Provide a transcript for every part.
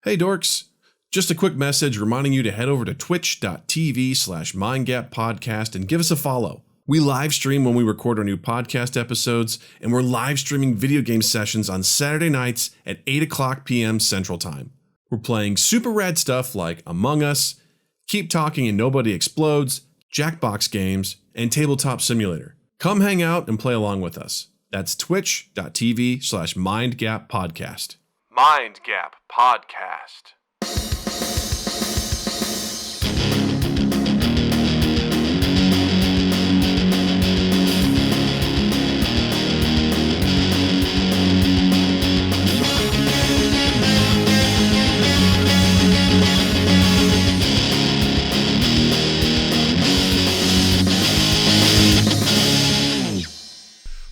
Hey dorks, just a quick message reminding you to head over to twitch.tv/mindgappodcast and give us a follow. We live stream when we record our new podcast episodes, and we're live streaming video game sessions on Saturday nights at 8 o'clock p.m. Central Time. We're playing super rad stuff like Among Us, Keep Talking and Nobody Explodes, Jackbox games, and Tabletop Simulator. Come hang out and play along with us. That's twitch.tv/mindgappodcast. Mind Gap Podcast.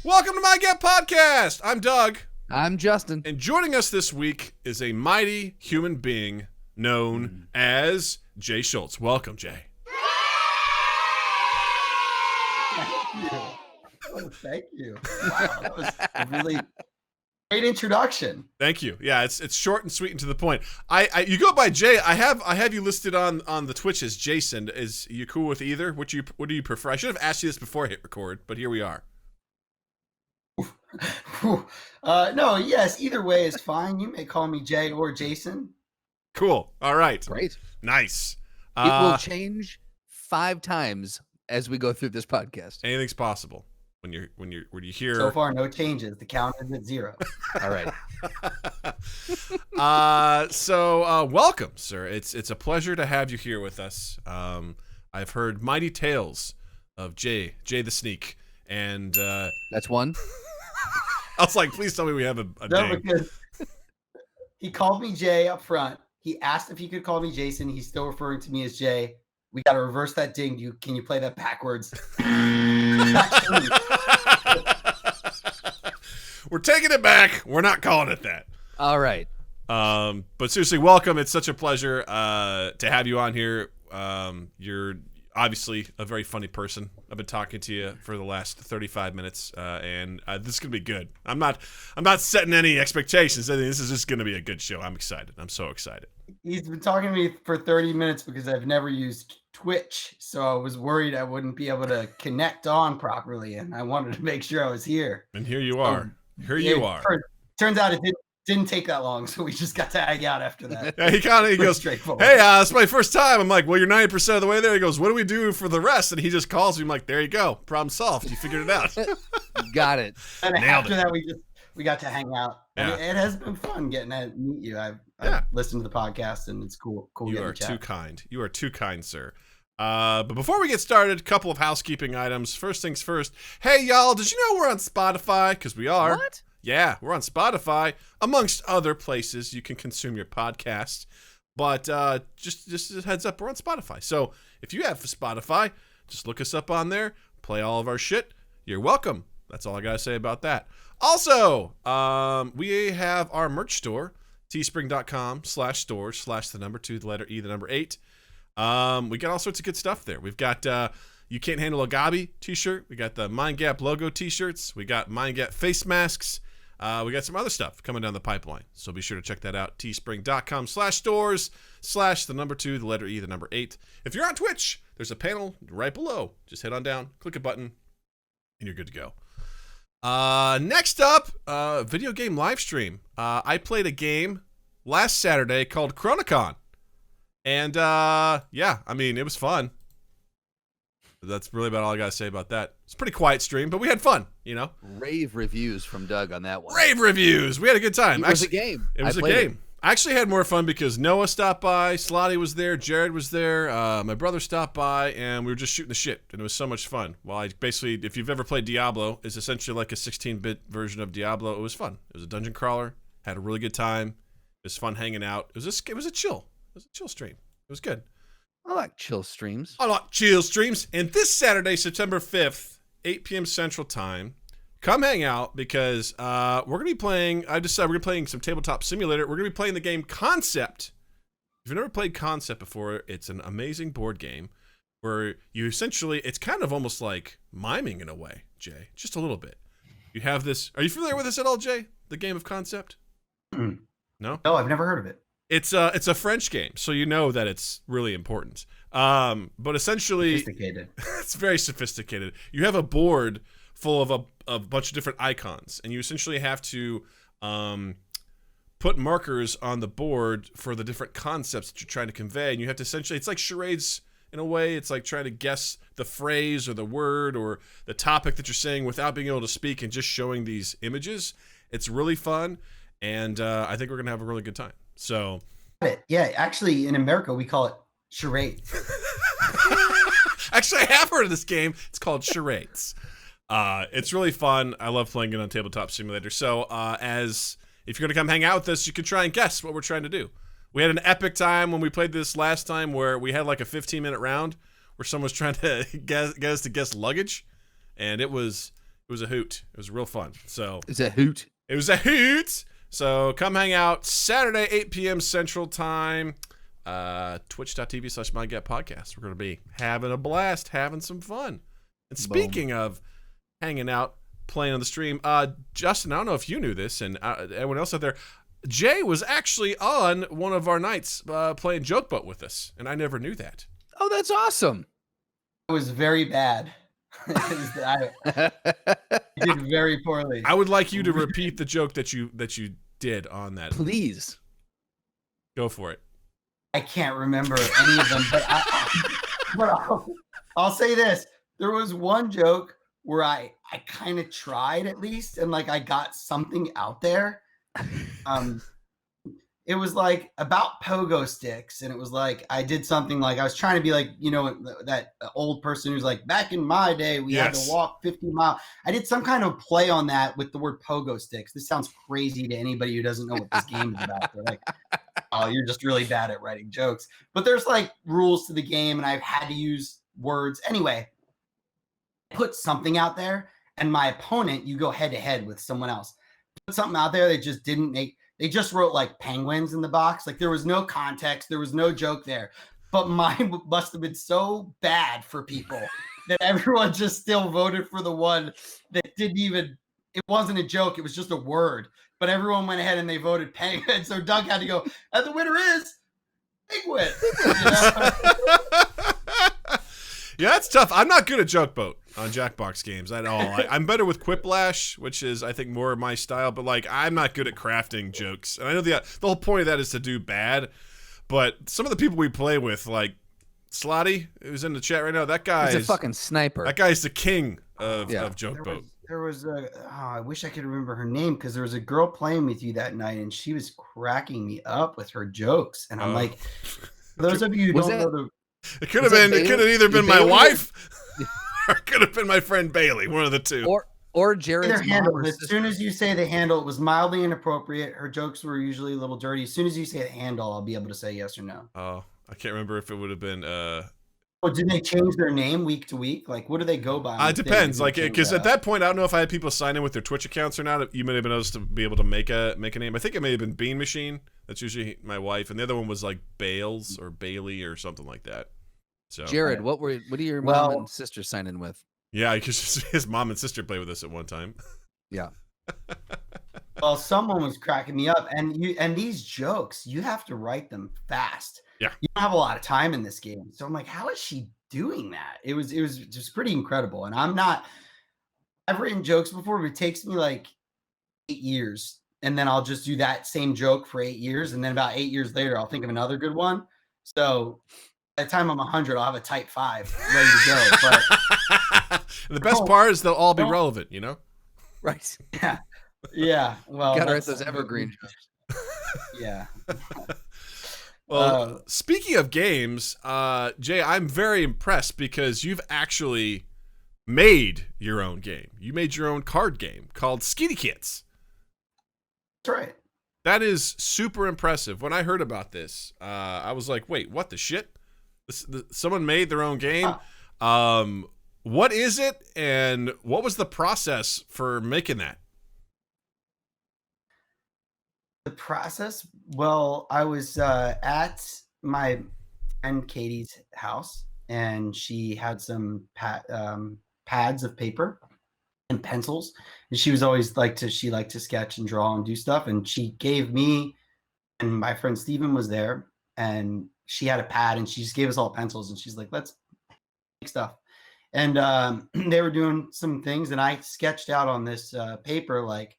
Welcome to Mind Gap Podcast. I'm Doug. I'm Justin. And joining us this week is a mighty human being known as Jay Schultz. Welcome, Jay. Oh, thank you. Wow, that was a really great introduction. Thank you. Yeah, it's short and sweet and to the point. You go by Jay. I have you listed on the Twitch as Jason. Is you cool with either? What do you prefer? I should have asked you this before I hit record, but here we are. No, yes, either way is fine. You may call me Jay or Jason. Cool. All right. Great. Nice. It will change 5 times as we go through this podcast. Anything's possible when you hear. So far, no changes. The count is at 0. All right. So welcome, sir. It's a pleasure to have you here with us. I've heard mighty tales of Jay the Sneak, and that's one. I was like, please tell me we have a No, name. because he called me Jay up front. He asked if he could call me Jason. He's still referring to me as Jay. We got to reverse that ding. Can you play that backwards? We're taking it back. We're not calling it that. All right. But seriously, welcome. It's such a pleasure to have you on here. You're obviously a very funny person. I've been talking to you for the last 35 minutes, and this is gonna be good. I'm not setting any expectations. I think this is just gonna be a good show. I'm excited. I'm so excited. He's been talking to me for 30 minutes because I've never used Twitch, so I was worried I wouldn't be able to connect on properly, and I wanted to make sure I was here. And here you are. You are. Turns out it didn't take that long, so we just got to hang out after that. Yeah, he goes, straightforward. hey, it's my first time. I'm like, well, you're 90% of the way there. He goes, what do we do for the rest? And he just calls me. I'm like, there you go. Problem solved. You figured it out. Got it. And Nailed after it. that, we got to hang out. Yeah. And it has been fun getting to meet you. I've listened to the podcast, and it's cool. You are too kind. You are too kind, sir. But before we get started, a couple of housekeeping items. First things first. Hey, y'all, did you know we're on Spotify? Because we are. What? Yeah, we're on Spotify, amongst other places you can consume your podcasts. But just a heads up, we're on Spotify. So if you have Spotify, just look us up on there, play all of our shit. You're welcome. That's all I got to say about that. Also, we have our merch store, teespring.com/store/2 we got all sorts of good stuff there. We've got You Can't Handle a Gobby t-shirt. We got the Mind Gap logo t-shirts. We got Mind Gap face masks. We got some other stuff coming down the pipeline. So be sure to check that out. teespring.com/stores/2 If you're on Twitch, there's a panel right below. Just head on down, click a button, and you're good to go. Next up, video game live stream. I played a game last Saturday called Chronicon. And it was fun. That's really about all I got to say about that. It's a pretty quiet stream, but we had fun, you know? Rave reviews from Doug on that one. Rave reviews. We had a good time. It was a game. It was a game. I actually had more fun because Noah stopped by, Slotty was there, Jared was there, my brother stopped by, and we were just shooting the shit, and it was so much fun. If you've ever played Diablo, it's essentially like a 16-bit version of Diablo. It was fun. It was a dungeon crawler. Had a really good time. It was fun hanging out. It was a chill stream. It was good. I like chill streams. I like chill streams. And this Saturday, September 5th, 8 p.m. Central Time, come hang out because we're going to be playing, I decided we're going to be playing some Tabletop Simulator. We're going to be playing the game Concept. If you've never played Concept before, it's an amazing board game where you essentially, it's kind of almost like miming in a way, Jay. Just a little bit. You have this, are you familiar with this at all, Jay? The game of Concept? No, No? I've never heard of it. It's a French game, so you know that it's really important. But essentially, Sophisticated. it's very sophisticated. You have a board full of a bunch of different icons, and you essentially have to put markers on the board for the different concepts that you're trying to convey. And you have to essentially, it's like charades in a way. It's like trying to guess the phrase or the word or the topic that you're saying without being able to speak and just showing these images. It's really fun, and I think we're going to have a really good time. So, yeah, actually, in America, we call it charade. Actually, I have heard of this game. It's called Charades. It's really fun. I love playing it on Tabletop Simulator. So, if you're going to come hang out with us, you can try and guess what we're trying to do. We had an epic time when we played this last time where we had like a 15-minute round where someone was trying to get us to guess luggage, and it was a hoot. It was real fun. So It's a hoot. it was a hoot. So come hang out Saturday, 8 p.m. Central Time, twitch.tv/MyGetPodcast. We're going to be having a blast, having some fun. And speaking of hanging out, playing on the stream, Justin, I don't know if you knew this, and everyone else out there, Jay was actually on one of our nights playing Joke Boat with us, and I never knew that. Oh, that's awesome. It was very bad. I did very poorly. I would like you to repeat the joke that you did on that. Please. Go for it. I can't remember any of them, but I'll say this. There was one joke where I kind of tried at least, and like I got something out there. It was like about pogo sticks, and it was like I did something like I was trying to be like, you know, that old person who's like, back in my day we had to walk 50 miles. I did some kind of play on that with the word pogo sticks. This sounds crazy to anybody who doesn't know what this game is about. They're like, oh, you're just really bad at writing jokes. But there's like rules to the game, and I've had to use words anyway. Put something out there, and my opponent, you go head to head with someone else. Put something out there that just didn't make. They just wrote like penguins in the box. Like there was no context. There was no joke there. But mine must have been so bad for people that everyone just still voted for the one that didn't even, it wasn't a joke. It was just a word. But everyone went ahead and they voted penguin. So Doug had to go, and the winner is penguin. You know? Yeah, that's tough. I'm not good at Joke Boat on Jackbox games at all. I'm better with Quiplash, which is, I think, more of my style. But, like, I'm not good at crafting jokes. And I know the whole point of that is to do bad. But some of the people we play with, like Slotty, who's in the chat right now, that guy He's a fucking sniper. That guy's the king of Joke Boat. There was I wish I could remember her name, because there was a girl playing with you that night, and she was cracking me up with her jokes. And I'm like, for those of you who don't know the... It could have been. It could have either been my wife, or it could have been my friend Bailey. One of the two. Or Jared's handle. As soon as you say the handle, it was mildly inappropriate. Her jokes were usually a little dirty. As soon as you say the handle, I'll be able to say yes or no. Oh, I can't remember if it would have been. Oh, did they change their name week to week? Like, what do they go by? It depends. Like, because at that point, I don't know if I had people sign in with their Twitch accounts or not. You may have been able to be able to make a name. I think it may have been Bean Machine. That's usually my wife, and the other one was like Bales or Bailey or something like that. So, Jared, what are your mom and sister signing with? Yeah, because his mom and sister played with us at one time. Yeah. Well, someone was cracking me up, and these jokes, you have to write them fast. Yeah, you don't have a lot of time in this game, so I'm like, how is she doing that? It was just pretty incredible. And I've written jokes before, but it takes me like 8 years, and then I'll just do that same joke for 8 years, and then about 8 years later, I'll think of another good one. So by the time I'm 100, I'll have a type 5 ready to go. But and the best part is they'll all be relevant, you know? Right. Yeah. Well, gotta write those evergreen jokes. Yeah. Well, speaking of games, Jay, I'm very impressed because you've actually made your own game. You made your own card game called Skitty Kitts. That's right. That is super impressive. When I heard about this, I was like, wait, what the shit? Someone made their own game? What is it, and what was the process for making that? The process? Well, I was at my friend Katie's house, and she had some pads of paper and pencils, and she was always liked to sketch and draw and do stuff, and she gave me And my friend Steven was there, and she had a pad, and she just gave us all pencils, and she's like, let's make stuff. And they were doing some things, and I sketched out on this paper like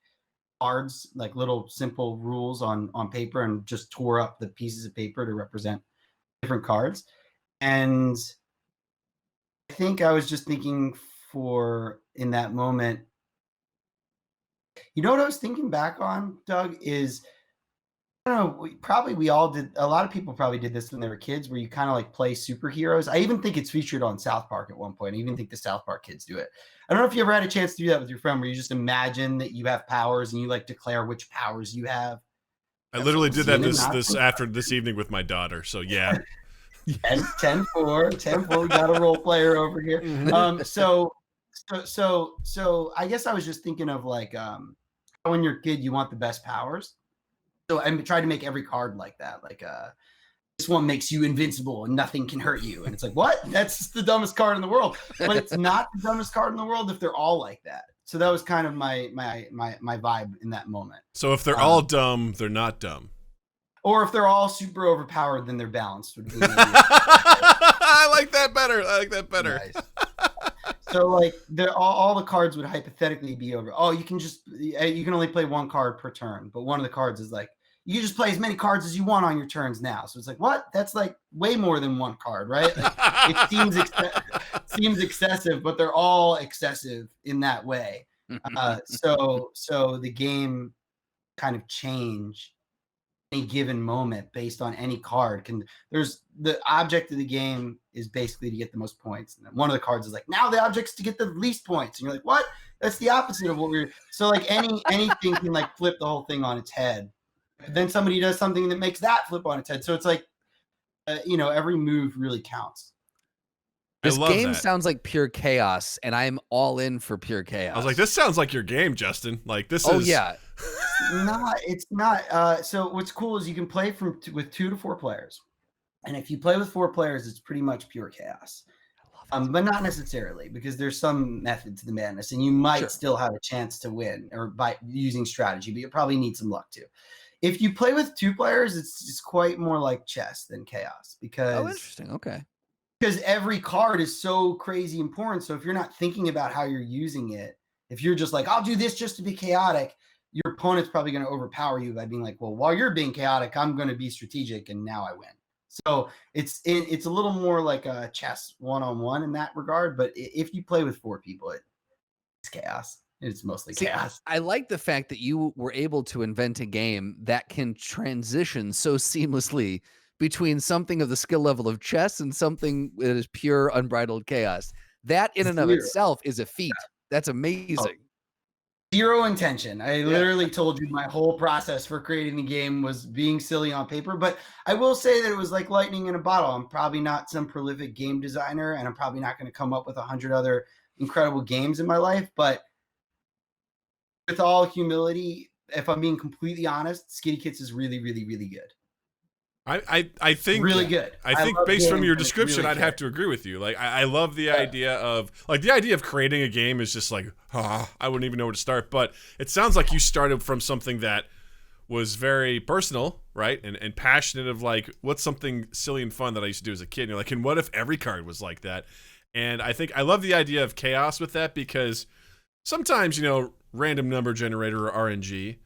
cards, like little simple rules on paper, and just tore up the pieces of paper to represent different cards. And I think I was just thinking in that moment, you know what I was thinking back on, Doug, is I don't know, we all did, a lot of people probably did this when they were kids, where you kind of like play superheroes. I even think it's featured on South Park at one point. I even think the South Park kids do it. I don't know if you ever had a chance to do that with your friend, where you just imagine that you have powers and you like declare which powers you have. I literally did that this evening with my daughter. So yeah. 10-4, we got a role player over here. So I guess I was just thinking of like when you're a kid, you want the best powers. So I tried to make every card like that. Like this one makes you invincible and nothing can hurt you. And it's like, what? That's the dumbest card in the world. But it's not the dumbest card in the world if they're all like that. So that was kind of my vibe in that moment. So if they're all dumb, they're not dumb. Or if they're all super overpowered, then they're balanced. I like that better. Nice. So like all the cards would hypothetically be over. Oh, you can only play one card per turn, but one of the cards is like you just play as many cards as you want on your turns now. So it's like, what? That's like way more than one card, right? Like, it seems excessive, but they're all excessive in that way. So the game kind of change any given moment based on any card. There's the object of the game is basically to get the most points, and then one of the cards is like, now the object's to get the least points, and you're like, what? That's the opposite of what we're. So like anything can like flip the whole thing on its head. But then somebody does something that makes that flip on its head. So it's like every move really counts. This game sounds like pure chaos, and I'm all in for pure chaos. I was like, this sounds like your game, Justin. Like this is. Oh yeah. It's not. So what's cool is you can play with 2 to 4 players, and if you play with 4 players, it's pretty much pure chaos. But not necessarily, because there's some method to the madness, and you might still have a chance to win or by using strategy, but you probably need some luck too. If you play with 2 players, it's quite more like chess than chaos because. Oh, interesting. Okay. Because every card is so crazy important. So if you're not thinking about how you're using it, if you're just like, I'll do this just to be chaotic, your opponent's probably going to overpower you by being like, well, while you're being chaotic, I'm going to be strategic, and now I win. So it's a little more like a chess one-on-one in that regard. But if you play with 4 people, it's chaos. It's mostly chaos. I like the fact that you were able to invent a game that can transition so seamlessly between something of the skill level of chess and something that is pure unbridled chaos. That in and of itself is a feat. That's amazing. Zero intention. I literally told you my whole process for creating the game was being silly on paper, but I will say that it was like lightning in a bottle. I'm probably not some prolific game designer, and I'm probably not going to come up with 100 other incredible games in my life, but with all humility, if I'm being completely honest, Skitty Kitts is really, really, really good. I think really good. I think based from your description, really I'd have to agree with you. Like I love the idea of creating a game is just like I wouldn't even know where to start. But it sounds like you started from something that was very personal, right? And passionate of like what's something silly and fun that I used to do as a kid. And you're like, and what if every card was like that? And I think I love the idea of chaos with that because sometimes random number generator or RNG.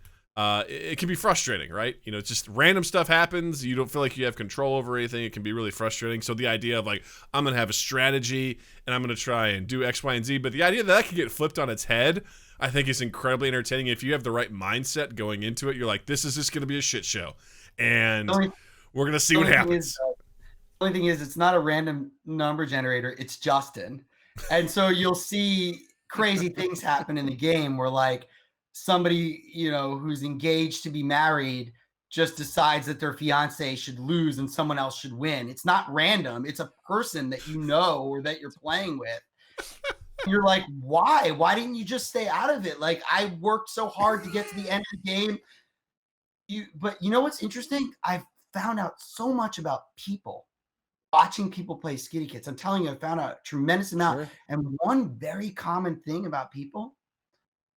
It can be frustrating, right? It's just random stuff happens. You don't feel like you have control over anything. It can be really frustrating. So the idea of like, I'm going to have a strategy and I'm going to try and do X, Y, and Z. But the idea that can get flipped on its head, I think is incredibly entertaining. If you have the right mindset going into it, you're like, this is just going to be a shit show. And we're going to see what happens. The only thing is it's not a random number generator. It's Justin. And so you'll see crazy things happen in the game where like, somebody who's engaged to be married just decides that their fiance should lose and someone else should win. It's not random. It's a person that or that you're playing with. You're like, why didn't you just stay out of it? Like, I worked so hard to get to the end of the game. But you know what's interesting? I've found out so much about people watching people play Skitty Kitts. I'm telling you, I found out a tremendous amount. Sure. And one very common thing about people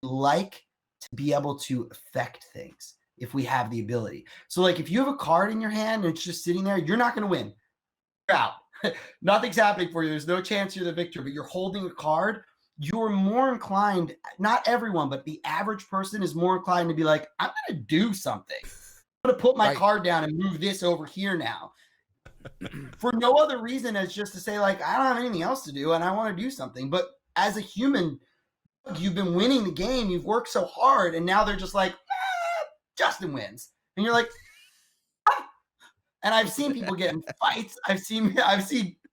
like to be able to affect things. if we have the ability. So like if you have a card in your hand and it's just sitting there, you're not going to win. You're out. Nothing's happening for you. There's no chance you're the victor, but you're holding a card. You're more inclined, not everyone, but the average person is more inclined to be like, I'm going to do something. I'm going to put my card down and move this over here now. For no other reason as just to say, like, I don't have anything else to do and I want to do something. But as a human, you've been winning the game. You've worked so hard. And now they're just like, Justin wins. And you're like, ah. And I've seen people get in fights. I've seen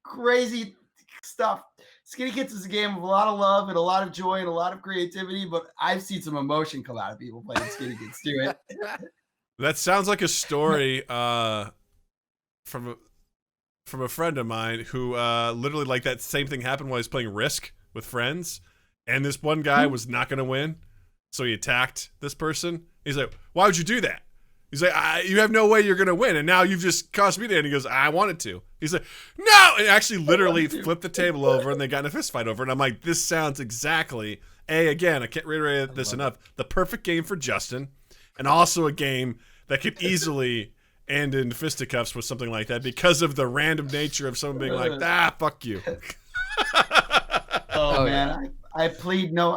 crazy stuff. Skitty Kitts is a game of a lot of love and a lot of joy and a lot of creativity, but I've seen some emotion come out of people playing Skitty Kitts do it. That sounds like a story from a friend of mine who literally like that same thing happened while he was playing Risk with friends, and this one guy was not going to win, so he attacked this person. He's like, "Why would you do that?" He's like, "You have no way you're going to win, and now you've just cost me that." And he goes, "I wanted to." He's like, "No!" And actually literally flipped the table over, and they got in a fist fight over it. And I'm like, this sounds exactly, again, I can't reiterate this enough, the perfect game for Justin, and also a game that could easily end in fisticuffs with something like that because of the random nature of someone being like, fuck you. Oh man, I plead no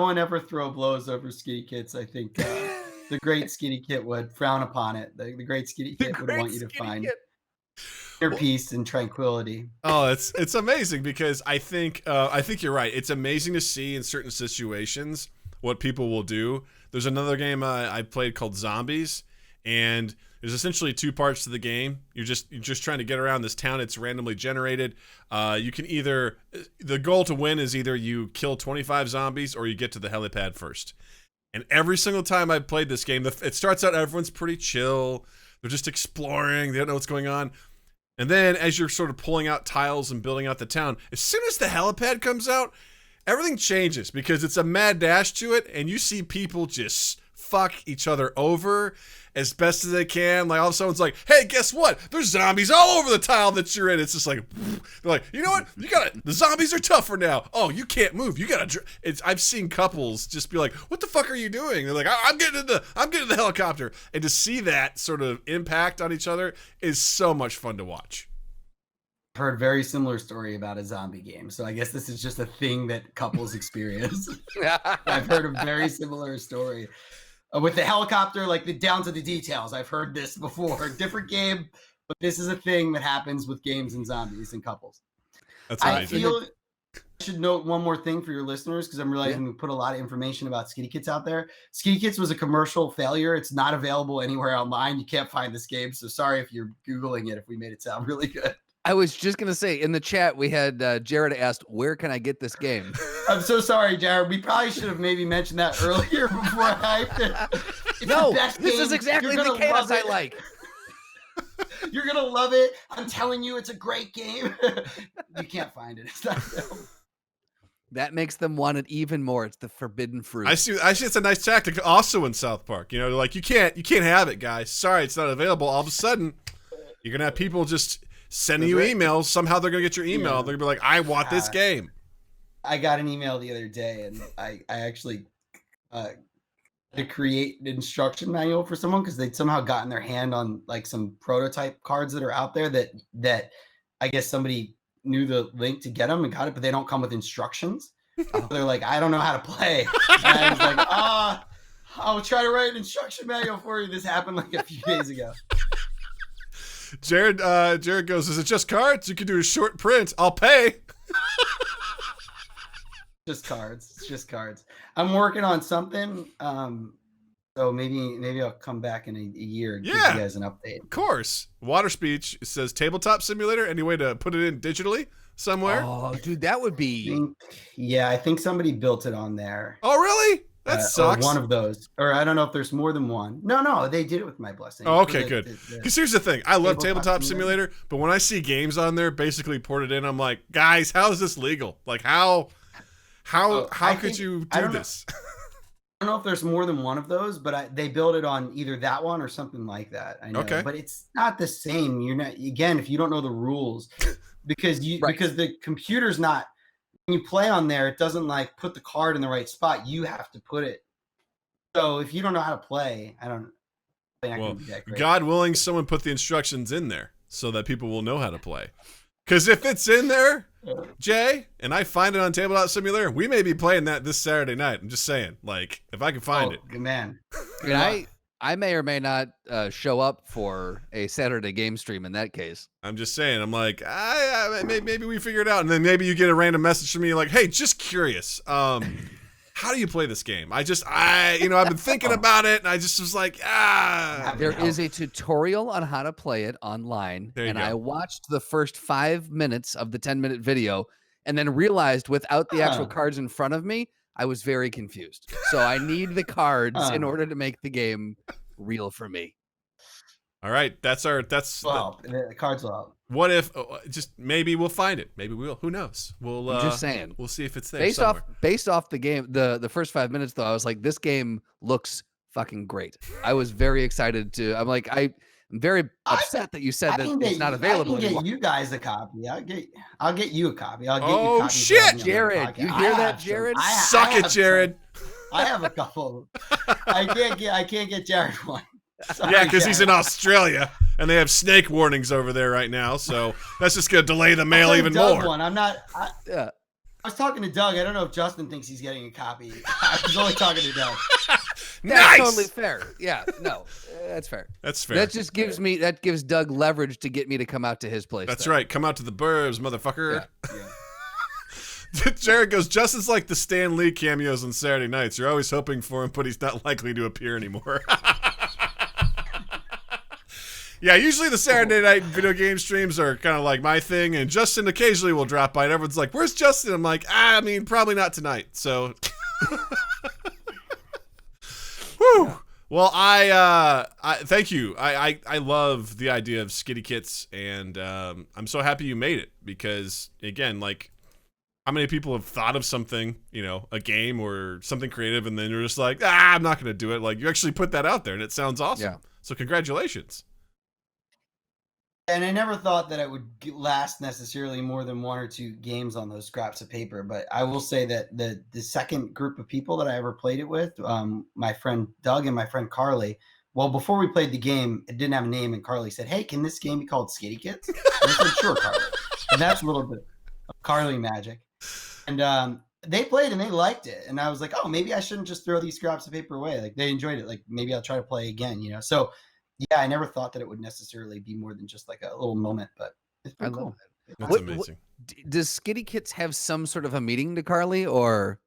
one ever throw blows over Skitty Kitts. I think the great Skitty Kit would frown upon it. The great Skitty Kit would want you to find inner peace and tranquility. Oh, it's amazing because I think you're right. It's amazing to see in certain situations what people will do. There's another game I played called Zombies, and there's essentially two parts to the game. You're just trying to get around this town. It's randomly generated. You can the goal to win is either you kill 25 zombies or you get to the helipad first. And every single time I've played this game, it starts out everyone's pretty chill. They're just exploring. They don't know what's going on. And then as you're sort of pulling out tiles and building out the town, as soon as the helipad comes out, everything changes because it's a mad dash to it, and you see people just fuck each other over as best as they can. Like all of a sudden it's like, hey, guess what? There's zombies all over the tile that you're in. It's just like, they're like, you know what? The zombies are tougher now. Oh, you can't move. You gotta. I've seen couples just be like, what the fuck are you doing? They're like, I'm getting in the helicopter. And to see that sort of impact on each other is so much fun to watch. Heard very similar story about a zombie game, so I guess this is just a thing that couples experience. I've heard a very similar story with the helicopter, like the down to the details. I've heard this before. Different game, but this is a thing that happens with games and zombies and couples. That's amazing. I feel I should note one more thing for your listeners because I'm realizing we put a lot of information about Skitty Kitts out there. Skitty Kitts was a commercial failure. It's not available anywhere online. You can't find this game, so sorry if you're Googling it if we made it sound really good. I was just going to say, in the chat, we had Jared asked, where can I get this game? I'm so sorry, Jared. We probably should have maybe mentioned that earlier before I hyped it. It's this is exactly the chaos I like. You're going to love it. I'm telling you, it's a great game. You can't find it. It's not available. That makes them want it even more. It's the forbidden fruit. I see it's a nice tactic also in South Park. You know, like you can't have it, guys. Sorry, it's not available. All of a sudden, you're going to have people just sending you emails. Somehow they're going to get your email. They're going to be like, I want this game. I got an email the other day, and I actually to create an instruction manual for someone because they'd somehow gotten their hand on like some prototype cards that are out there that I guess somebody knew the link to get them and got it, but they don't come with instructions. They're like, I don't know how to play. And I was like, I'll try to write an instruction manual for you. This happened like a few days ago. Jared goes, is it just cards? You can do a short print. I'll pay. Just cards. It's just cards. I'm working on something. So maybe I'll come back in a year and give you guys an update. Of course. Water Speech says tabletop simulator. Any way to put it in digitally somewhere? Oh, dude, that would be. I think somebody built it on there. Oh, really? That sucks. One of those. Or I don't know if there's more than one. No, they did it with my blessing. Oh, okay, good. Because here's the thing. I love tabletop simulator, but when I see games on there basically ported in, I'm like, guys, how is this legal? Like, how could you do this? I don't know if there's more than one of those, but they build it on either that one or something like that. I know, but it's not the same. You're not, again, if you don't know the rules, because the computer's not, when you play on there, it doesn't like put the card in the right spot. You have to put it. So if you don't know how to play, Well, God willing, someone put the instructions in there so that people will know how to play. Because if it's in there, Jay, and I find it on Tabletop.Simulator, we may be playing that this Saturday night. I'm just saying, like, if I can find it. Good man. And I may or may not show up for a Saturday game stream in that case. I'm just saying, I'm like, maybe we figure it out. And then maybe you get a random message from me like, hey, just curious. How do you play this game? I've been thinking about it, and I just was like, There is a tutorial on how to play it online, and I watched the first 5 minutes of the 10-minute video, and then realized without the actual cards in front of me, I was very confused. So I need the cards in order to make the game real for me. All right, the cards will help. What if just maybe we'll find it? Maybe we will. Who knows? I'm just saying. We'll see if it's there. Based off the game, the first 5 minutes though, I was like, this game looks fucking great. I was very excited to. I'm like, I'm very upset that you said that it's not available. I can get you guys a copy. I'll get you a copy. I'll get you a copy. Oh shit, Jared! You hear that, Jared? Suck it, Jared. I have a couple. I can't get Jared one. Sorry, yeah, because he's in Australia and they have snake warnings over there right now, so that's just gonna delay the mail even more. One. I was talking to Doug. I don't know if Justin thinks he's getting a copy. I was only talking to Doug. That's totally fair. Yeah, no, that's fair. That's fair. That just gives Doug leverage to get me to come out to his place. That's right. Come out to the burbs, motherfucker. Yeah. Jared goes, Justin's like the Stan Lee cameos on Saturday nights. You're always hoping for him, but he's not likely to appear anymore. Yeah, usually the Saturday night video game streams are kind of like my thing, and Justin occasionally will drop by, and everyone's like, where's Justin? I'm like, probably not tonight, so. Whew. Well, I thank you. I love the idea of Skitty Kitts, and I'm so happy you made it, because, again, like, how many people have thought of something, a game or something creative, and then you're just like, I'm not going to do it. Like, you actually put that out there, and it sounds awesome. Yeah. So congratulations. And I never thought that it would last necessarily more than 1 or 2 games on those scraps of paper. But I will say that the second group of people that I ever played it with, my friend Doug and my friend Carly, well, before we played the game, it didn't have a name. And Carly said, hey, can this game be called Skitty Kitts? And I said, sure, Carly. And that's a little bit of Carly magic. And they played and they liked it. And I was like, oh, maybe I shouldn't just throw these scraps of paper away. Like, they enjoyed it. Like, maybe I'll try to play again, So, yeah, I never thought that it would necessarily be more than just like a little moment, but it's pretty cool. That's amazing. Does Skitty Kitts have some sort of a meaning to Carly, or?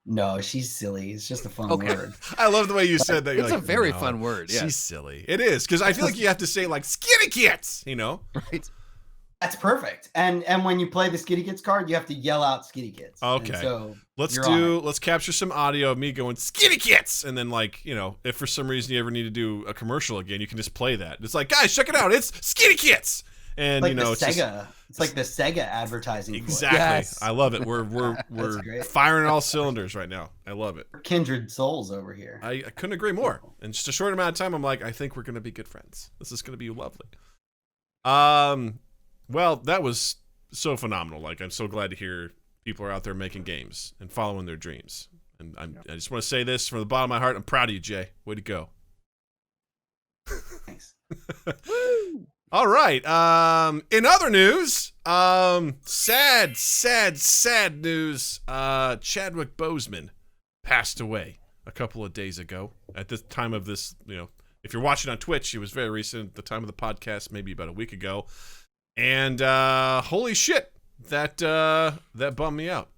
No, she's silly. It's just a fun word. I love the way you said that. It's a very fun word. Yeah. She's silly. It is, because I feel like you have to say like Skitty Kitts, Right. That's perfect. And when you play the Skitty Kitts card, you have to yell out Skitty Kitts. Okay. And so let's capture some audio of me going Skitty Kitts, and then if for some reason you ever need to do a commercial again, you can just play that. It's like, guys, check it out. It's Skitty Kitts. And like it's like the Sega advertising. Exactly. Yes. I love it. We're firing all cylinders right now. I love it. We're kindred souls over here. I couldn't agree more. In just a short amount of time, I'm like, I think we're gonna be good friends. This is gonna be lovely. Well, that was so phenomenal. Like, I'm so glad to hear people are out there making games and following their dreams. And I just want to say this from the bottom of my heart. I'm proud of you, Jay. Way to go. Thanks. Woo! All right. In other news, sad news. Chadwick Boseman passed away a couple of days ago. At the time of this, if you're watching on Twitch, it was very recent. At the time of the podcast, maybe about a week ago. And holy shit, that bummed me out.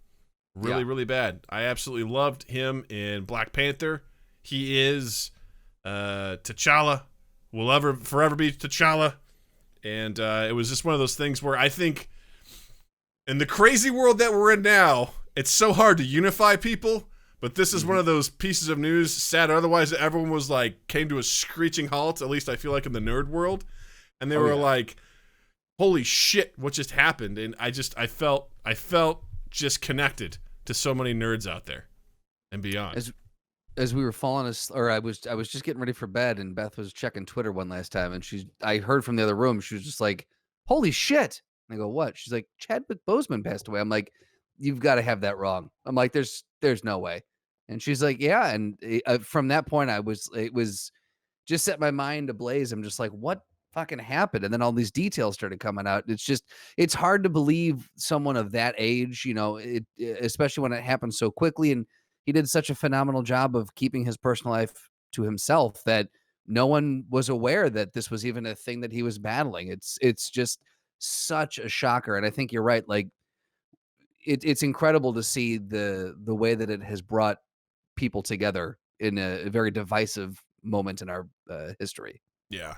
Really bad. I absolutely loved him in Black Panther. He is T'Challa. Will forever be T'Challa. And it was just one of those things where I think in the crazy world that we're in now, it's so hard to unify people. But this is one of those pieces of news, sad otherwise, that everyone was like, came to a screeching halt, at least I feel like in the nerd world. And they were like, holy shit, what just happened? And I felt just connected to so many nerds out there and beyond. As we were I was just getting ready for bed, and Beth was checking Twitter one last time, and I heard from the other room, she was just like, holy shit. And I go, what? She's like, Chadwick Boseman passed away. I'm like, you've got to have that wrong. I'm like, there's no way. And she's like, yeah. And from that point, it was just set my mind ablaze. I'm just like, what fucking happened? And then all these details started coming out. It's hard to believe someone of that age, especially when it happened so quickly. And he did such a phenomenal job of keeping his personal life to himself that no one was aware that this was even a thing that he was battling. It's just such a shocker. And I think you're right. Like it's incredible to see the way that it has brought people together in a very divisive moment in our history. Yeah.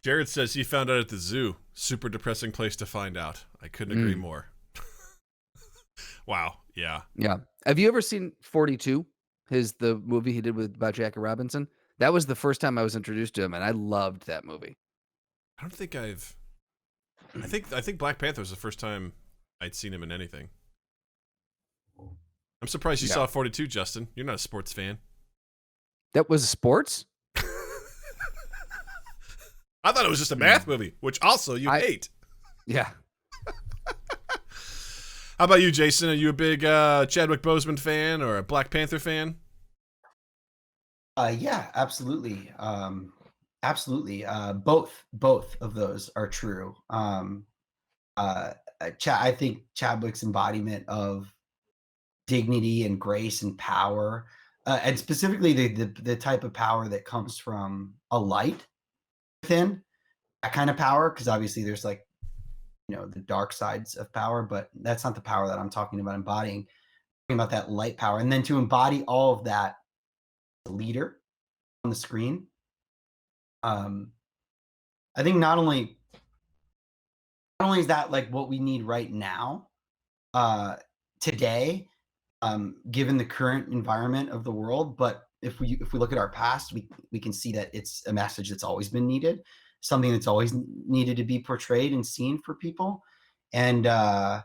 Jared says he found out at the zoo. Super depressing place to find out. I couldn't agree more. Wow. Yeah. Yeah. Have you ever seen 42? The movie he did about Jackie Robinson? That was the first time I was introduced to him, and I loved that movie. I don't think I think Black Panther was the first time I'd seen him in anything. I'm surprised you saw 42, Justin. You're not a sports fan. That was sports? I thought it was just a math movie, which also you hate. Yeah. How about you, Jason? Are you a big Chadwick Boseman fan or a Black Panther fan? Yeah, absolutely. Absolutely. Both of those are true. I think Chadwick's embodiment of dignity and grace and power, and specifically the type of power that comes from a light within, that kind of power, because obviously there's like, the dark sides of power, but that's not the power that I'm talking about embodying. I'm talking about that light power. And then to embody all of that leader on the screen, I think not only is that like what we need right now, today, given the current environment of the world, but if we look at our past, we can see that it's a message that's always been needed, something that's always needed to be portrayed and seen for people, and I'm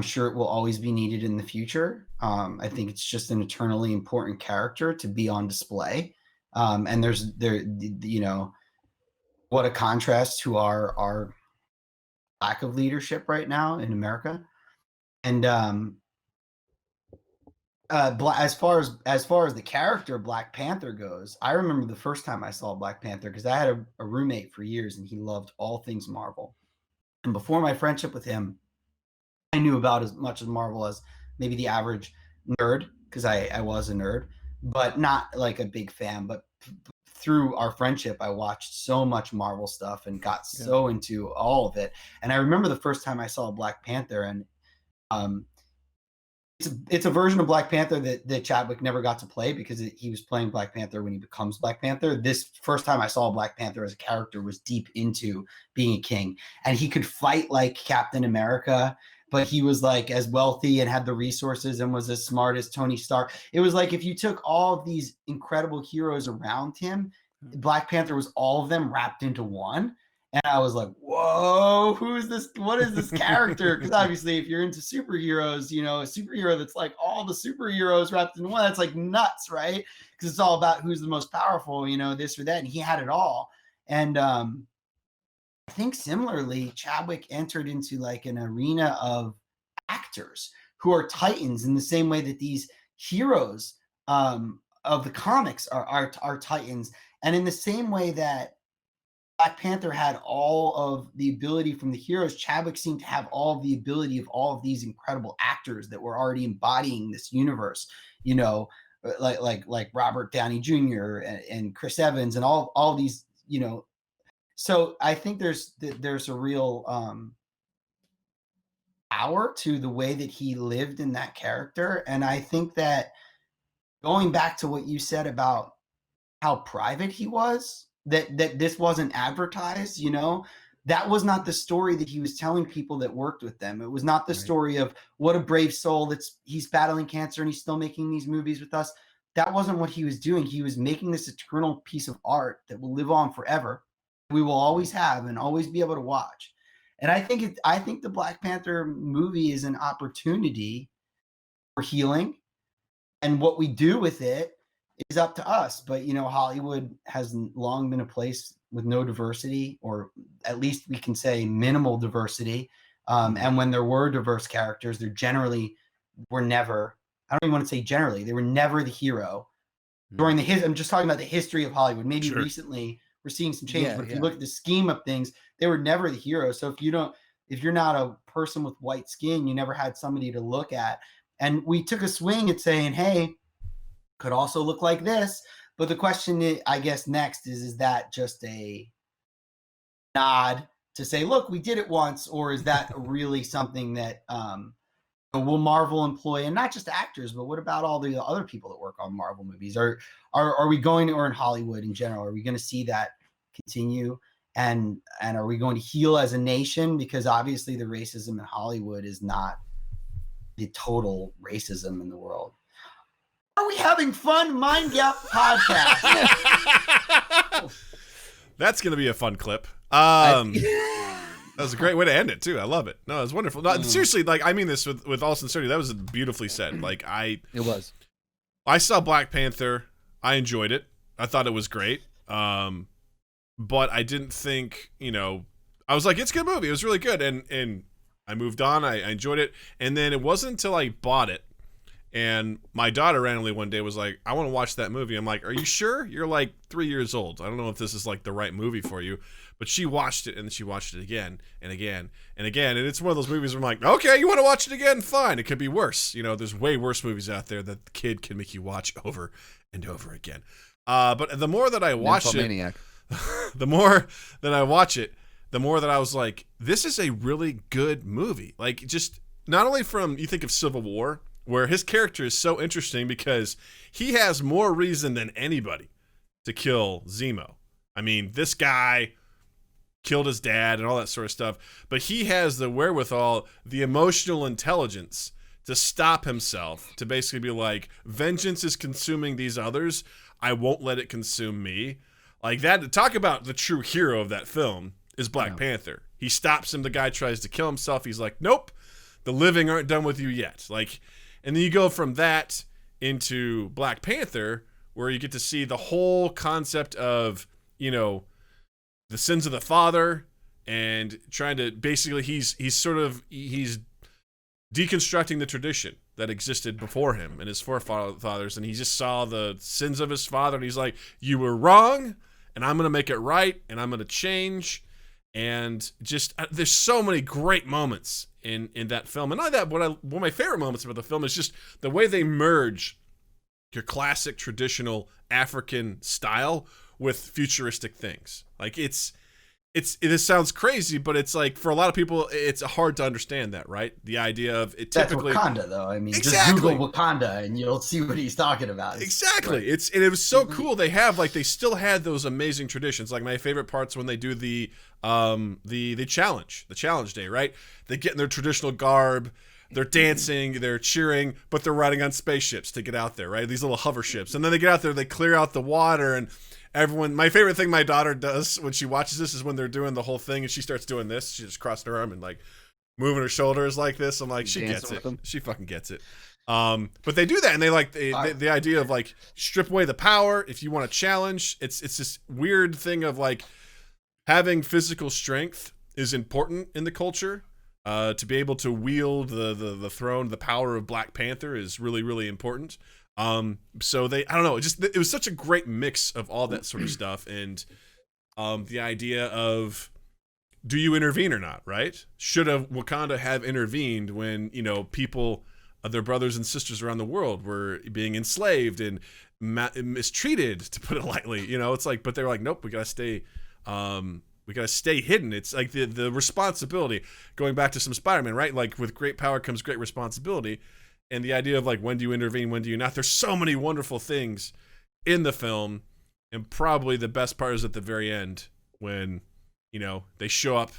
sure it will always be needed in the future. I think it's just an eternally important character to be on display, and what a contrast to our lack of leadership right now in America. And as far as the character Black Panther goes, I remember the first time I saw Black Panther because I had a roommate for years and he loved all things Marvel. And before my friendship with him, I knew about as much of Marvel as maybe the average nerd, because I was a nerd, but not like a big fan. But through our friendship, I watched so much Marvel stuff and got so into all of it. And I remember the first time I saw Black Panther, and it's a version of Black Panther that Chadwick never got to play because he was playing Black Panther when he becomes Black Panther. This first time I saw Black Panther as a character was deep into being a king, and he could fight like Captain America, but he was like as wealthy and had the resources and was as smart as Tony Stark. It was like if you took all of these incredible heroes around him, Black Panther was all of them wrapped into one. And I was like, whoa, who is this? What is this character? Because obviously, if you're into superheroes, a superhero that's like all the superheroes wrapped in one, that's like nuts, right? Because it's all about who's the most powerful, this or that. And he had it all. And I think similarly, Chadwick entered into like an arena of actors who are titans in the same way that these heroes of the comics are titans. And in the same way that Black Panther had all of the ability from the heroes, Chadwick seemed to have all of the ability of all of these incredible actors that were already embodying this universe, like Robert Downey Jr. and Chris Evans and all these, So I think there's a real power to the way that he lived in that character. And I think that going back to what you said about how private he was, that this wasn't advertised, that was not the story that he was telling people that worked with them. It was not the story of what a brave soul he's battling cancer and he's still making these movies with us. That wasn't what he was doing. He was making this eternal piece of art that will live on forever. We will always have and always be able to watch. And I think the Black Panther movie is an opportunity for healing, and what we do with it is up to us. But Hollywood has long been a place with no diversity, or at least we can say minimal diversity. And when there were diverse characters, they were never, I don't even want to say generally, they were never the hero. during I'm just talking about the history of Hollywood. Maybe Sure. recently we're seeing some change, Yeah, but if yeah. you look at the scheme of things, they were never the hero. So if you're not a person with white skin, you never had somebody to look at. And we took a swing at saying, hey, could also look like this. But the question I guess next is that just a nod to say, look, we did it once, or is that really something that will Marvel employ, and not just actors, but what about all the other people that work on Marvel movies? Are we going to, or in Hollywood in general, are we going to see that continue? And are we going to heal as a nation? Because obviously the racism in Hollywood is not the total racism in the world. Are we having fun? Mind Gap podcast. That's gonna be a fun clip. That was a great way to end it too. I love it. No, it was wonderful. No, seriously, like I mean this with all sincerity. That was beautifully said. Like it was. I saw Black Panther. I enjoyed it. I thought it was great. But I didn't think, I was like, it's a good movie. It was really good. And I moved on. I enjoyed it. And then it wasn't until I bought it, and my daughter randomly one day was like, I want to watch that movie. I'm like, are you sure? You're like 3 years old. I don't know if this is like the right movie for you. But she watched it, and then she watched it again and again and again. And it's one of those movies where I'm like, okay, you want to watch it again? Fine. It could be worse. There's way worse movies out there that the kid can make you watch over and over again. But the more that I watched it, the more that I watch it, the more that I was like, this is a really good movie. Like, just not only from, you think of Civil War, where his character is so interesting because he has more reason than anybody to kill Zemo. I mean, this guy killed his dad and all that sort of stuff, but he has the wherewithal, the emotional intelligence to stop himself, to basically be like, vengeance is consuming these others. I won't let it consume me. Like that, talk about the true hero of that film is Black Panther. He stops him. The guy tries to kill himself. He's like, nope, the living aren't done with you yet. Like, and then you go from that into Black Panther, where you get to see the whole concept of, the sins of the father, and trying to basically he's deconstructing the tradition that existed before him and his forefathers, and he just saw the sins of his father, and he's like, you were wrong, and I'm going to make it right, and I'm going to change. And just there's so many great moments in that film. And not that one of my favorite moments about the film is just the way they merge your classic traditional African style with futuristic things. Like it sounds crazy, but it's like, for a lot of people, it's hard to understand that, right? The idea of it typically. That's Wakanda, though. I mean, exactly. Just Google Wakanda and you'll see what he's talking about. Exactly. Right. It was so cool. They still had those amazing traditions. Like, my favorite parts when they do the challenge day, right? They get in their traditional garb, they're dancing, they're cheering, but they're riding on spaceships to get out there, right? These little hover ships. And then they get out there, they clear out the water, and everyone, my favorite thing my daughter does when she watches this is when they're doing the whole thing and she starts doing this. She just crossed her arm and like moving her shoulders like this. I'm like, she gets it. She fucking gets it. But they do that, and they like the idea of like, strip away the power if you want to challenge. It's this weird thing of like, having physical strength is important in the culture. To be able to wield the throne, the power of Black Panther is really, really important. So I don't know, it was such a great mix of all that sort of stuff, and the idea of, do you intervene or not, right? Should Wakanda have intervened when, people, their brothers and sisters around the world were being enslaved and mistreated, to put it lightly? It's like, but they're like, nope, we gotta stay hidden. It's like the responsibility, going back to some Spider-Man, right? Like, with great power comes great responsibility. And the idea of like, when do you intervene, when do you not? There's so many wonderful things in the film. And probably the best part is at the very end when, they show up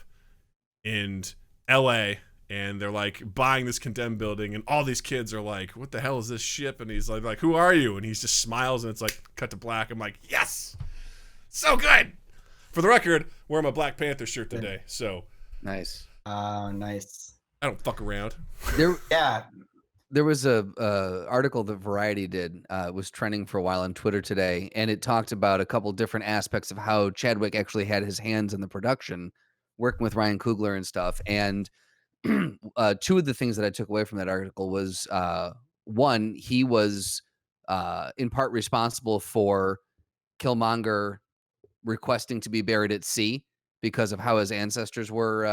in LA and they're like buying this condemned building, and all these kids are like, what the hell is this ship? And he's like, who are you? And he just smiles, and it's like cut to black. I'm like, yes, so good. For the record, wearing my Black Panther shirt today. So nice. Nice. I don't fuck around. There was a article that Variety did, was trending for a while on Twitter today, and it talked about a couple different aspects of how Chadwick actually had his hands in the production, working with Ryan Coogler and stuff. And two of the things that I took away from that article was, one, he was in part responsible for Killmonger requesting to be buried at sea because of how his ancestors were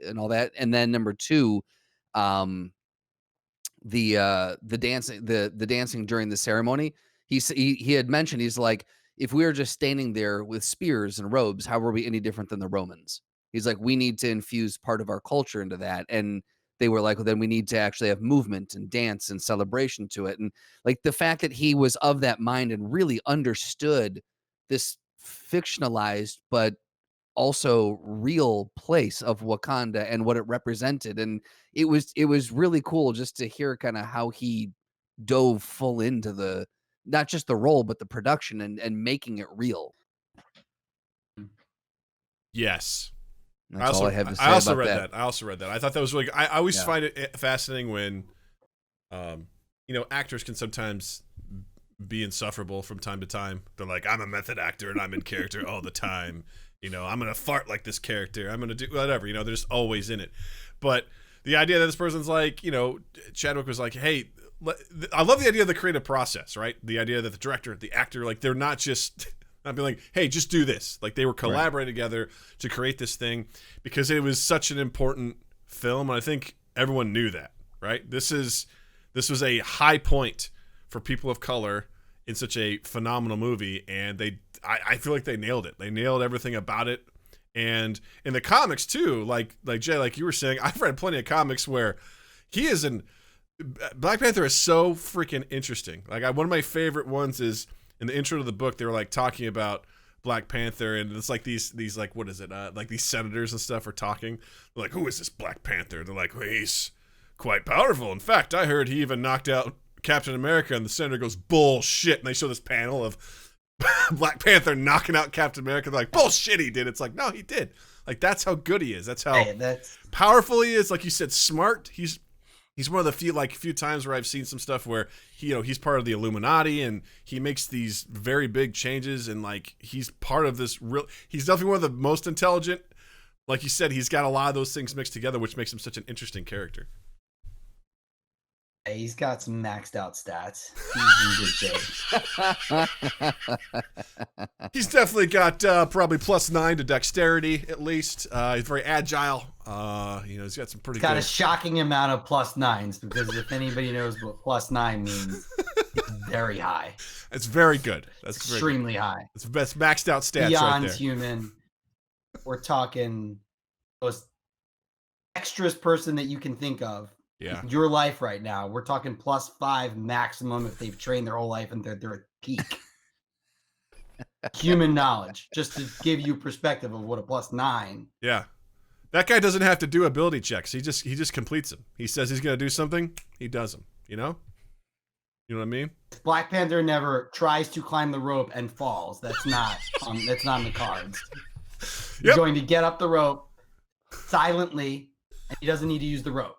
and all that. And then number two, the dancing during the ceremony. He had mentioned, he's like, if we were just standing there with spears and robes, how were we any different than the Romans? He's like, we need to infuse part of our culture into that. And they were like, well, then we need to actually have movement and dance and celebration to it. And like the fact that he was of that mind and really understood this fictionalized but also real place of Wakanda and what it represented. And it was really cool just to hear kind of how he dove full into the not just the role but the production and making it real. Yes. That's all I have to say I also about read that. I also read that. I thought that was really. I always find it fascinating when, actors can sometimes be insufferable from time to time. They're like, I'm a method actor and I'm in character all the time. I'm gonna fart like this character. I'm gonna do whatever. They're just always in it. But the idea that this person's like, Chadwick was like, hey, I love the idea of the creative process, right? The idea that the director, the actor, like they're not just. I'd be like, hey, just do this. Like they were collaborating together to create this thing because it was such an important film. And I think everyone knew that, right? This was a high point for people of color in such a phenomenal movie. And I feel like they nailed it. They nailed everything about it. And in the comics too, like Jay, like you were saying, I've read plenty of comics where Black Panther is so freaking interesting. Like one of my favorite ones is, in the intro to the book, they were like talking about Black Panther, and it's like these like, what is it? Like these senators and stuff are talking. They're like, who is this Black Panther? They're like, well, he's quite powerful. In fact, I heard he even knocked out Captain America. And the senator goes, bullshit. And they show this panel of Black Panther knocking out Captain America. They're like, bullshit, he did. It's like, no, he did. Like that's how good he is. That's how powerful he is. Like you said, smart. He's one of the few times where I've seen some stuff where he's part of the Illuminati and he makes these very big changes and like he's part of this he's definitely one of the most intelligent. Like you said, he's got a lot of those things mixed together, which makes him such an interesting character. He's got some maxed out stats. He's in good shape. He's definitely got probably +9 to dexterity at least. He's very agile. He's got some pretty. He's got a shocking amount of +9s because if anybody knows what +9 means, it's very high. It's very good. That's extremely high. It's the best maxed out stats beyond right there. Human. We're talking most extras person that you can think of. Yeah. Your life right now. We're talking +5 maximum if they've trained their whole life and they're at peak. Human knowledge, just to give you perspective of what a +9. Yeah. That guy doesn't have to do ability checks. He just completes them. He says he's going to do something, he does them, You know what I mean? Black Panther never tries to climb the rope and falls. That's not on the cards. He's going to get up the rope silently and he doesn't need to use the rope.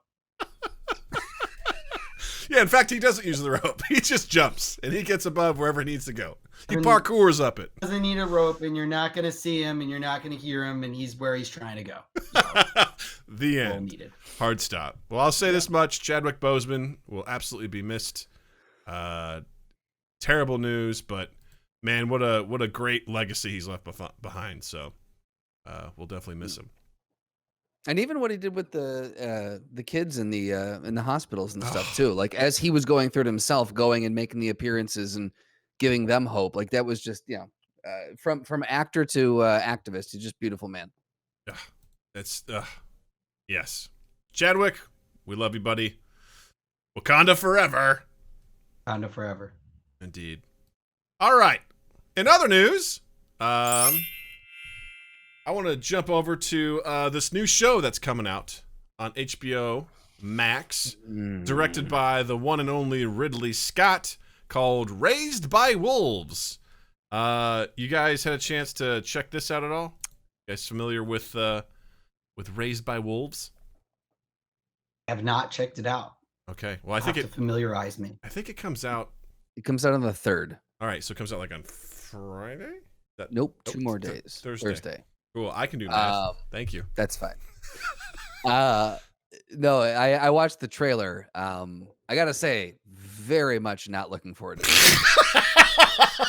Yeah, in fact, he doesn't use the rope. He just jumps, and he gets above wherever he needs to go. He parkours up it. Doesn't need a rope, and you're not going to see him, and you're not going to hear him, and he's where he's trying to go. So, the end. Hard stop. Well, I'll say this much. Chadwick Boseman will absolutely be missed. Terrible news, but, man, what a great legacy he's left behind. So we'll definitely miss him. And even what he did with the kids in the hospitals and stuff too. Like as he was going through it himself, going and making the appearances and giving them hope. Like that was just from actor to activist. He's just beautiful man. That's yes, Chadwick. We love you, buddy. Wakanda forever. Wakanda forever. Indeed. All right. In other news, I want to jump over to this new show that's coming out on HBO Max, directed by the one and only Ridley Scott, called Raised by Wolves. You guys had a chance to check this out at all? You guys familiar with Raised by Wolves? I have not checked it out. Okay. Well, I think it familiarize me. I think it comes out. It comes out on the 3rd. All right, so it comes out like on Friday? Nope, 2 more days. Thursday. Cool, I can do math. Thank you. That's fine. No, I watched the trailer. I I gotta say, very much not looking forward to it.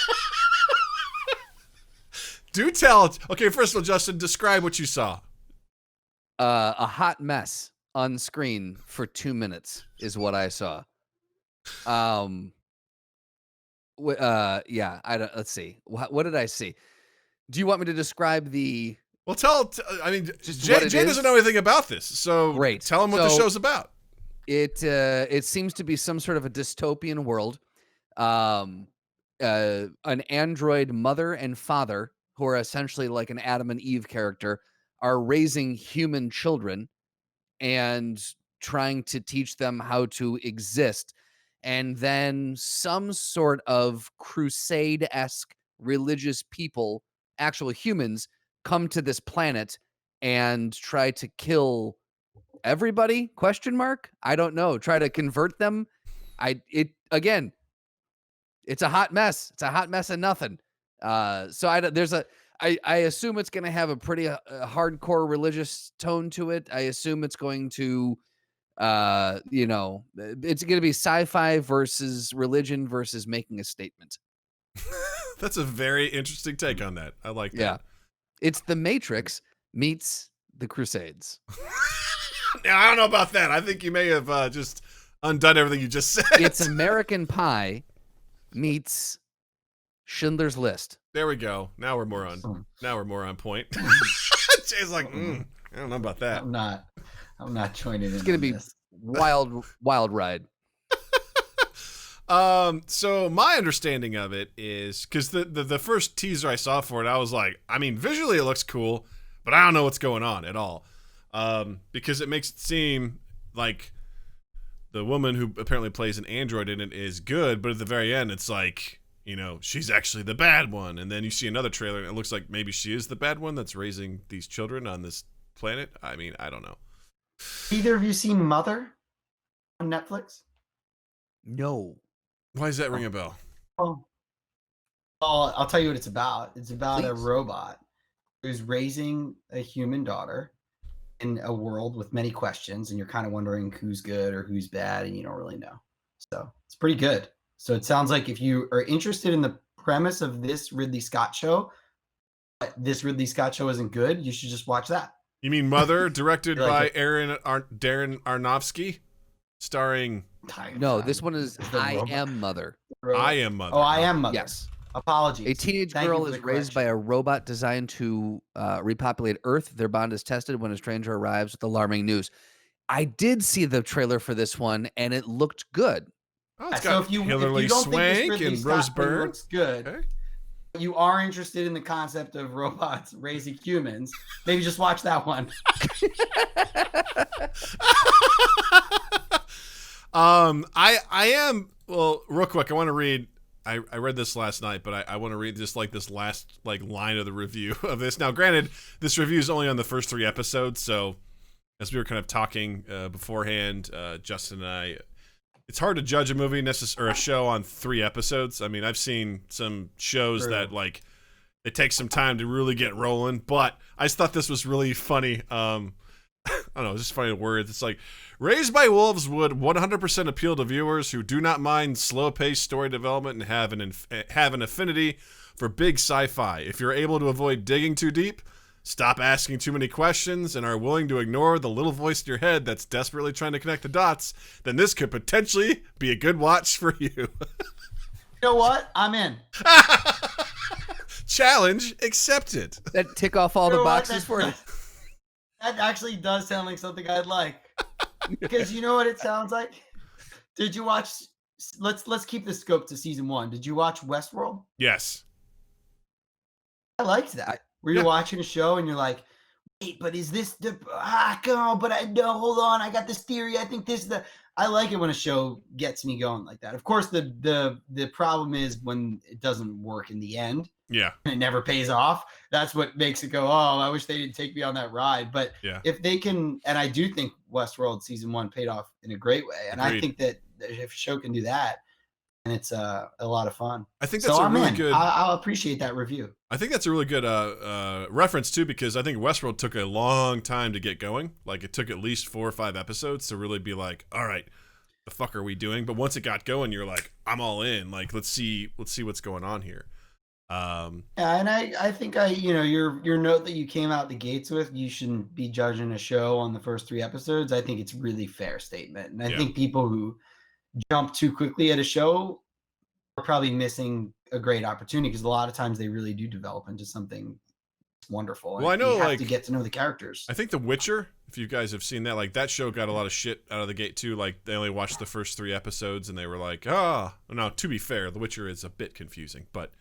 Do tell. Okay, first of all, Justin, describe what you saw. A hot mess on screen for 2 minutes is what I saw. Yeah. Let's see. What did I see? Do you want me to describe the? Well, I mean, Just Jay what it doesn't is? know anything about this, so Great. tell him what the So- show's about. It seems to be some sort of a dystopian world. An android mother and father, who are essentially like an Adam and Eve character, are raising human children and trying to teach them how to exist. And then some sort of crusade-esque religious people, actual humans, come to this planet and try to kill everybody? Question mark? I don't know. Try to convert them. Again, it's a hot mess. It's a hot mess and nothing. So I assume it's going to have a pretty hardcore religious tone to it. I assume it's going to, it's going to be sci-fi versus religion versus making a statement. That's a very interesting take on that. I like that. Yeah. It's The Matrix meets The Crusades. Now, I don't know about that. I think you may have just undone everything you just said. It's American Pie meets Schindler's List. There we go. Now we're more on point. Jay's like, I don't know about that. I'm not joining in. It's gonna be wild ride. So my understanding of it is because the first teaser I saw for it, I was like, I mean, visually it looks cool, but I don't know what's going on at all. Because it makes it seem like the woman who apparently plays an android in it is good, but at the very end, it's like, she's actually the bad one. And then you see another trailer, and it looks like maybe she is the bad one that's raising these children on this planet. I mean, I don't know. Either of you seen Mother on Netflix? No. Why does that ring a bell? Oh, I'll tell you what it's about. It's about a Please. robot who's raising a human daughter in a world with many questions, and you're kind of wondering who's good or who's bad, and you don't really know. So it's pretty good. So it sounds like if you are interested in the premise of this Ridley Scott show, but this Ridley Scott show isn't good, you should just watch that. You mean Mother, directed Like by Darren Aronofsky, starring No, this one is The I robot. Am Mother. I Am Mother. Oh, I Am Mother. Yes. Apologies. A teenage Thank you girl for is the raised by correction. a robot designed to repopulate Earth. Their bond is tested when a stranger arrives with alarming news. I did see the trailer for this one, and it looked good. Oh, it's So got if you Hilary don't think this Swank Ridley and Scott Rose thing Byrne. looks good, Okay. you are interested in the concept of robots raising humans, maybe just watch that one. I am, well, real quick, I want to read, I read this last night, but I want to read just like this last line of the review of this. Now, granted, this review is only on the first 3 episodes, so as we were kind of talking beforehand, Justin and I, it's hard to judge a movie or a show on 3 episodes. I mean, I've seen some shows True. that it takes some time to really get rolling, but I just thought this was really funny. I don't know, it's just funny words. It's like, Raised by Wolves would 100% appeal to viewers who do not mind slow-paced story development and have an affinity for big sci-fi. If you're able to avoid digging too deep, stop asking too many questions, and are willing to ignore the little voice in your head that's desperately trying to connect the dots, then this could potentially be a good watch for you. You know what? I'm in. Challenge accepted. That tick off all You the know what? boxes for you. That actually does sound like something I'd like. Because you know what it sounds like? Did you watch? Let's keep the scope to season 1. Did you watch Westworld? Yes. I liked that. Where you're watching a show and you're like, wait, but is this the come on, but I no, hold on, I got this theory. I think this is the I like it when a show gets me going like that. Of course, the problem is when it doesn't work in the end. Yeah. It never pays off. That's what makes it go, oh, I wish they didn't take me on that ride. But Yeah. if they can, and I do think Westworld season 1 paid off in a great way. And Agreed. I think that if a show can do that, and it's a lot of fun. I think that's So a I'm really in. good. I'll appreciate that review. I think that's a really good reference too, because I think Westworld took a long time to get going. Like it took at least 4 or 5 episodes to really be like, all right, the fuck are we doing? But once it got going, you're like, I'm all in. Like, let's see what's going on here. Yeah, and I think your note that you came out the gates with, you shouldn't be judging a show on the first 3 episodes. I think it's really fair statement. And I think people who jump too quickly at a show are probably missing a great opportunity, because a lot of times they really do develop into something wonderful. Well, I know, you have to get to know the characters. I think The Witcher, if you guys have seen that, like that show got a lot of shit out of the gate too. Like they only watched the first 3 episodes and they were like, no, to be fair, The Witcher is a bit confusing, but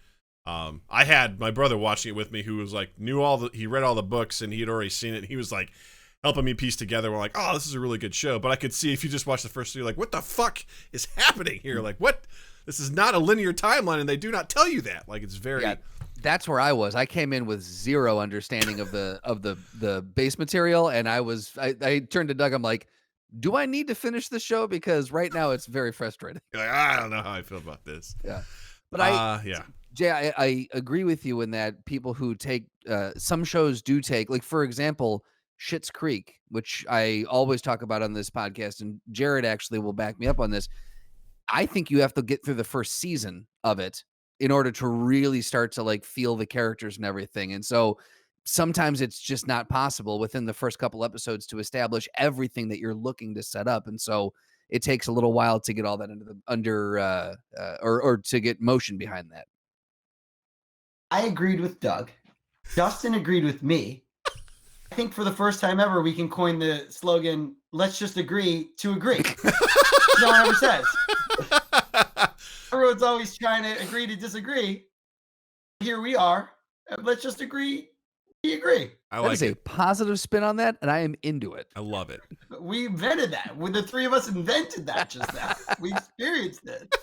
I had my brother watching it with me who was like, he read all the books and he had already seen it. And he was like helping me piece together. We're like, oh, this is a really good show. But I could see if you just watch the first 3, like, what the fuck is happening here? Like, what? This is not a linear timeline, and they do not tell you that. Like, it's very. Yeah, that's where I was. I came in with zero understanding of the base material, and I turned to Doug. I'm like, do I need to finish the show? Because right now it's very frustrating. You're like, I don't know how I feel about this. Yeah, but Jay, I agree with you in that people who take some shows do take, like, for example, Schitt's Creek, which I always talk about on this podcast, and Jared actually will back me up on this. I think you have to get through the first season of it in order to really start to like feel the characters and everything. And so sometimes it's just not possible within the first couple episodes to establish everything that you're looking to set up. And so it takes a little while to get all that or to get motion behind that. I agreed with Doug. Justin agreed with me. I think for the first time ever, we can coin the slogan, let's just agree to agree. No one ever says. Everyone's always trying to agree to disagree. Here we are. Let's just agree. We agree. That is a positive spin on that, and I am into it. I love it. We invented that. When the 3 of us invented that just now. We experienced it.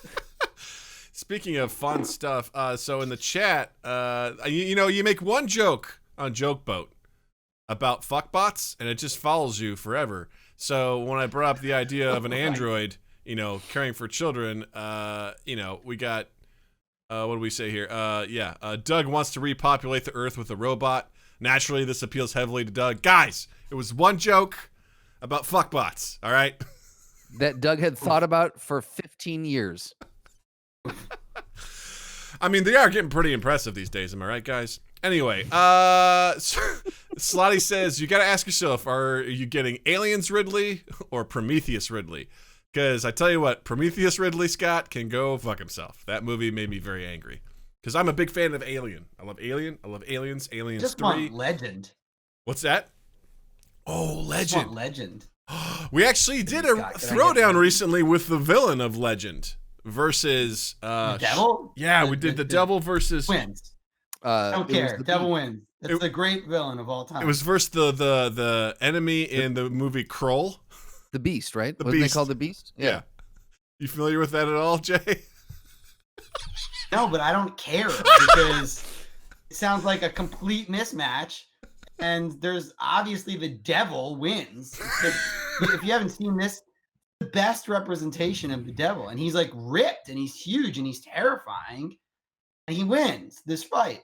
Speaking of fun stuff, so in the chat, you make one joke on Joke Boat about fuckbots, and it just follows you forever. So when I brought up the idea of an android, caring for children, we got, what do we say here? Doug wants to repopulate the Earth with a robot. Naturally, this appeals heavily to Doug. Guys, it was one joke about fuckbots, all right? That Doug had thought about for 15 years. I mean, they are getting pretty impressive these days, am I right, guys? Anyway, Slotty says, you got to ask yourself, are you getting Aliens Ridley or Prometheus Ridley? Because I tell you what, Prometheus Ridley Scott can go fuck himself. That movie made me very angry. Because I'm a big fan of Alien. I love Alien. I love Aliens. Aliens just 3. Want Legend. What's that? Oh, Legend. Just want Legend. We actually did a throwdown recently with the villain of Legend versus the Devil. Yeah, we did the Devil versus wins. I don't care. Devil wins. It's the great villain of all time. It was versus the enemy in the movie Kroll. The Beast, right? Wasn't they called the Beast? Yeah. You familiar with that at all, Jay? No, but I don't care because it sounds like a complete mismatch. And there's obviously the devil wins. If you haven't seen this, the best representation of the devil. And he's like ripped and he's huge and he's terrifying. And he wins this fight.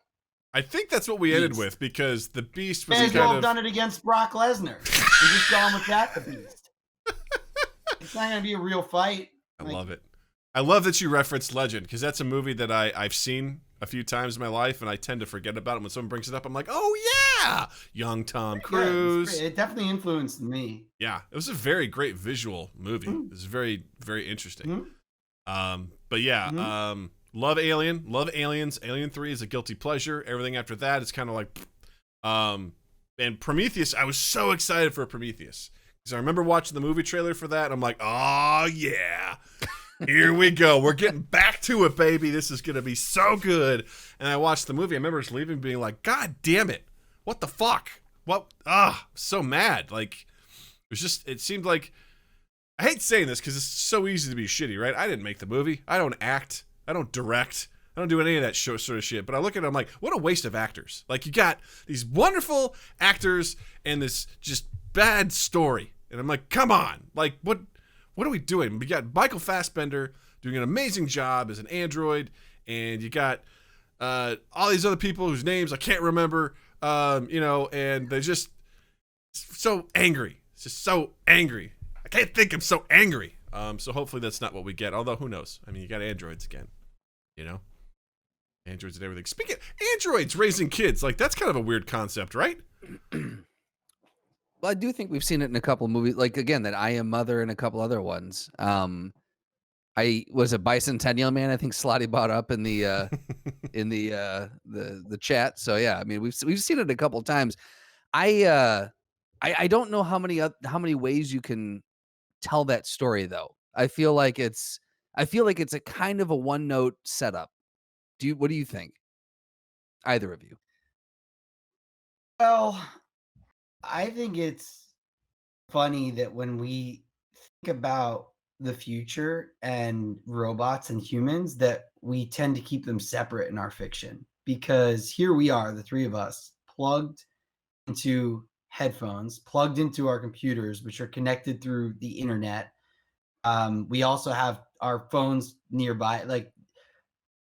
I think that's what we ended with because the Beast was kind of done it against Brock Lesnar. We're just going with that, the Beast. It's not going to be a real fight. I love it. I love that you referenced Legend because that's a movie that I've seen a few times in my life and I tend to forget about it. When someone brings it up, I'm like, oh yeah, young Tom Cruise. Yeah, it definitely influenced me. Yeah, it was a very great visual movie. It was very, very interesting. But yeah, love Alien, love Aliens. Alien 3 is a guilty pleasure. Everything after that is kind of like, and Prometheus, I was so excited for Prometheus. Because I remember watching the movie trailer for that, and I'm like, oh, yeah. Here we go. We're getting back to it, baby. This is going to be so good. And I watched the movie. I remember just leaving being like, God damn it. What the fuck? What? So mad. Like, it seemed like, I hate saying this because it's so easy to be shitty, right? I didn't make the movie. I don't act. I don't direct. I don't do any of that sort of shit. But I look at it, I'm like, what a waste of actors. Like, you got these wonderful actors and this just bad story. And I'm like, come on. Like, what are we doing? We got Michael Fassbender doing an amazing job as an android. And you got all these other people whose names I can't remember, and they're just so angry. It's just so angry. I can't think I'm so angry. So hopefully that's not what we get. Although who knows? I mean, you got androids again. You know, androids and everything. Speaking of androids raising kids, like that's kind of a weird concept, right? Well, I do think we've seen it in a couple of movies, like again that I Am Mother and a couple other ones. I was a Bicentennial Man. I think Slotty brought up in the the chat. So yeah, I mean we've seen it a couple of times. I don't know how many ways you can tell that story though. I feel like it's a kind of a one note setup. What do you think? Either of you? Well, I think it's funny that when we think about the future and robots and humans, that we tend to keep them separate in our fiction, because here we are, the three of us, plugged into headphones, plugged into our computers, which are connected through the internet. We also have our phones nearby. Like,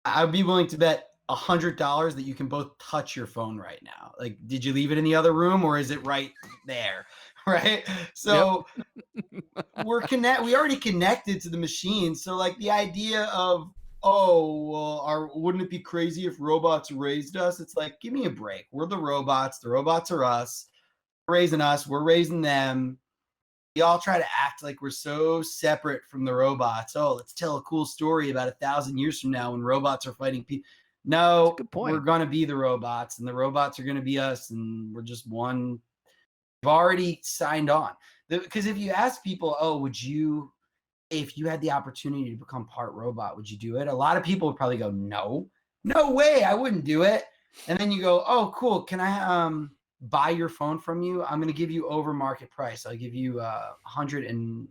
I would be willing to bet $100 that you can both touch your phone right now. Like, did you leave it in the other room or is it right there? Right. So we already connected to the machine. So like the idea of, oh, well, wouldn't it be crazy if robots raised us? It's like, give me a break. We're the robots. The robots are us. They're raising us. We're raising them. We all try to act like we're so separate from the robots. Oh, let's tell a cool story about 1,000 years from now when robots are fighting people. No, we're going to be the robots and the robots are going to be us. And we're just one. We've already signed on. Because if you ask people, oh, if you had the opportunity to become part robot, would you do it? A lot of people would probably go, no way, I wouldn't do it. And then you go, oh, cool. Can I buy your phone from you? I'm going to give you over market price. I'll give you $190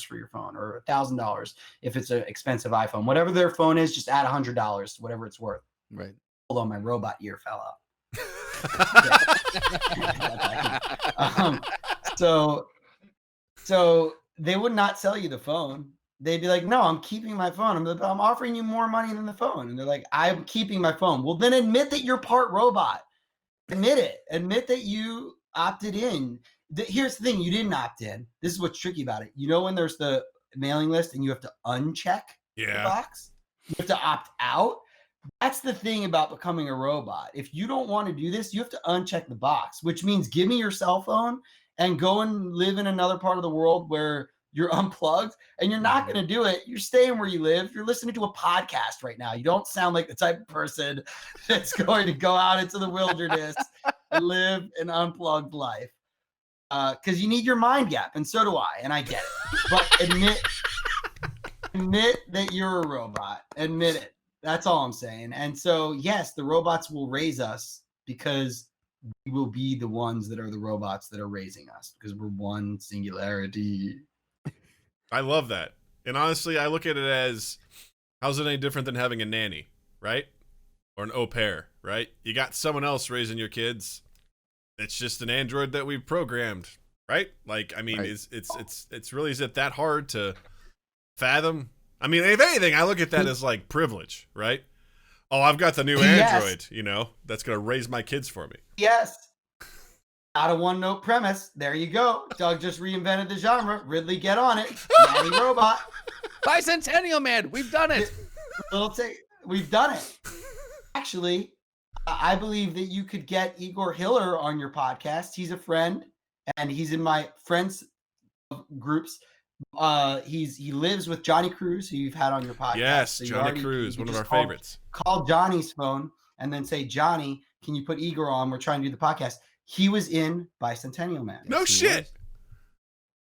for your phone, or $1,000 if it's an expensive iPhone. Whatever their phone is, just add $100, whatever it's worth. Right. Hold on, my robot ear fell out. So they would not sell you the phone. They'd be like, no, I'm keeping my phone. I'm offering you more money than the phone. And they're like, I'm keeping my phone. Well, then admit that you're part robot. Admit it. Admit that you opted in. Here's the thing. You didn't opt in. This is what's tricky about it. You know, when there's the mailing list and you have to uncheck the box, you have to opt out. That's the thing about becoming a robot. If you don't want to do this, you have to uncheck the box, which means give me your cell phone and go and live in another part of the world where you're unplugged, and you're not going to do it. You're staying where you live. You're listening to a podcast right now. You don't sound like the type of person that's going to go out into the wilderness and live an unplugged life. Because you need your mind gap, and so do I, and I get it. But admit that you're a robot. Admit it. That's all I'm saying. And so, yes, the robots will raise us because we will be the ones that are the robots that are raising us, because we're one singularity. I love that. And honestly, I look at it as, how's it any different than having a nanny, right? Or an au pair, right? You got someone else raising your kids. It's just an android that we've programmed, right? Like, I mean, right. It's really, is it that hard to fathom? I mean, if anything, I look at that as like privilege, right? Oh, I've got the new android, you know, that's going to raise my kids for me. Yes. Not a one-note premise. There you go. Doug just reinvented the genre. Ridley, get on it. Natty robot. Bicentennial Man. We've done it. We've done it. Actually, I believe that you could get Igor Hiller on your podcast. He's a friend, and he's in my friends groups. He lives with Johnny Cruz, who you've had on your podcast. Yes, so Johnny Cruz, one of our favorites. Call Johnny's phone and then say, Johnny, can you put Igor on? We're trying to do the podcast. He was in Bicentennial Man. No shit.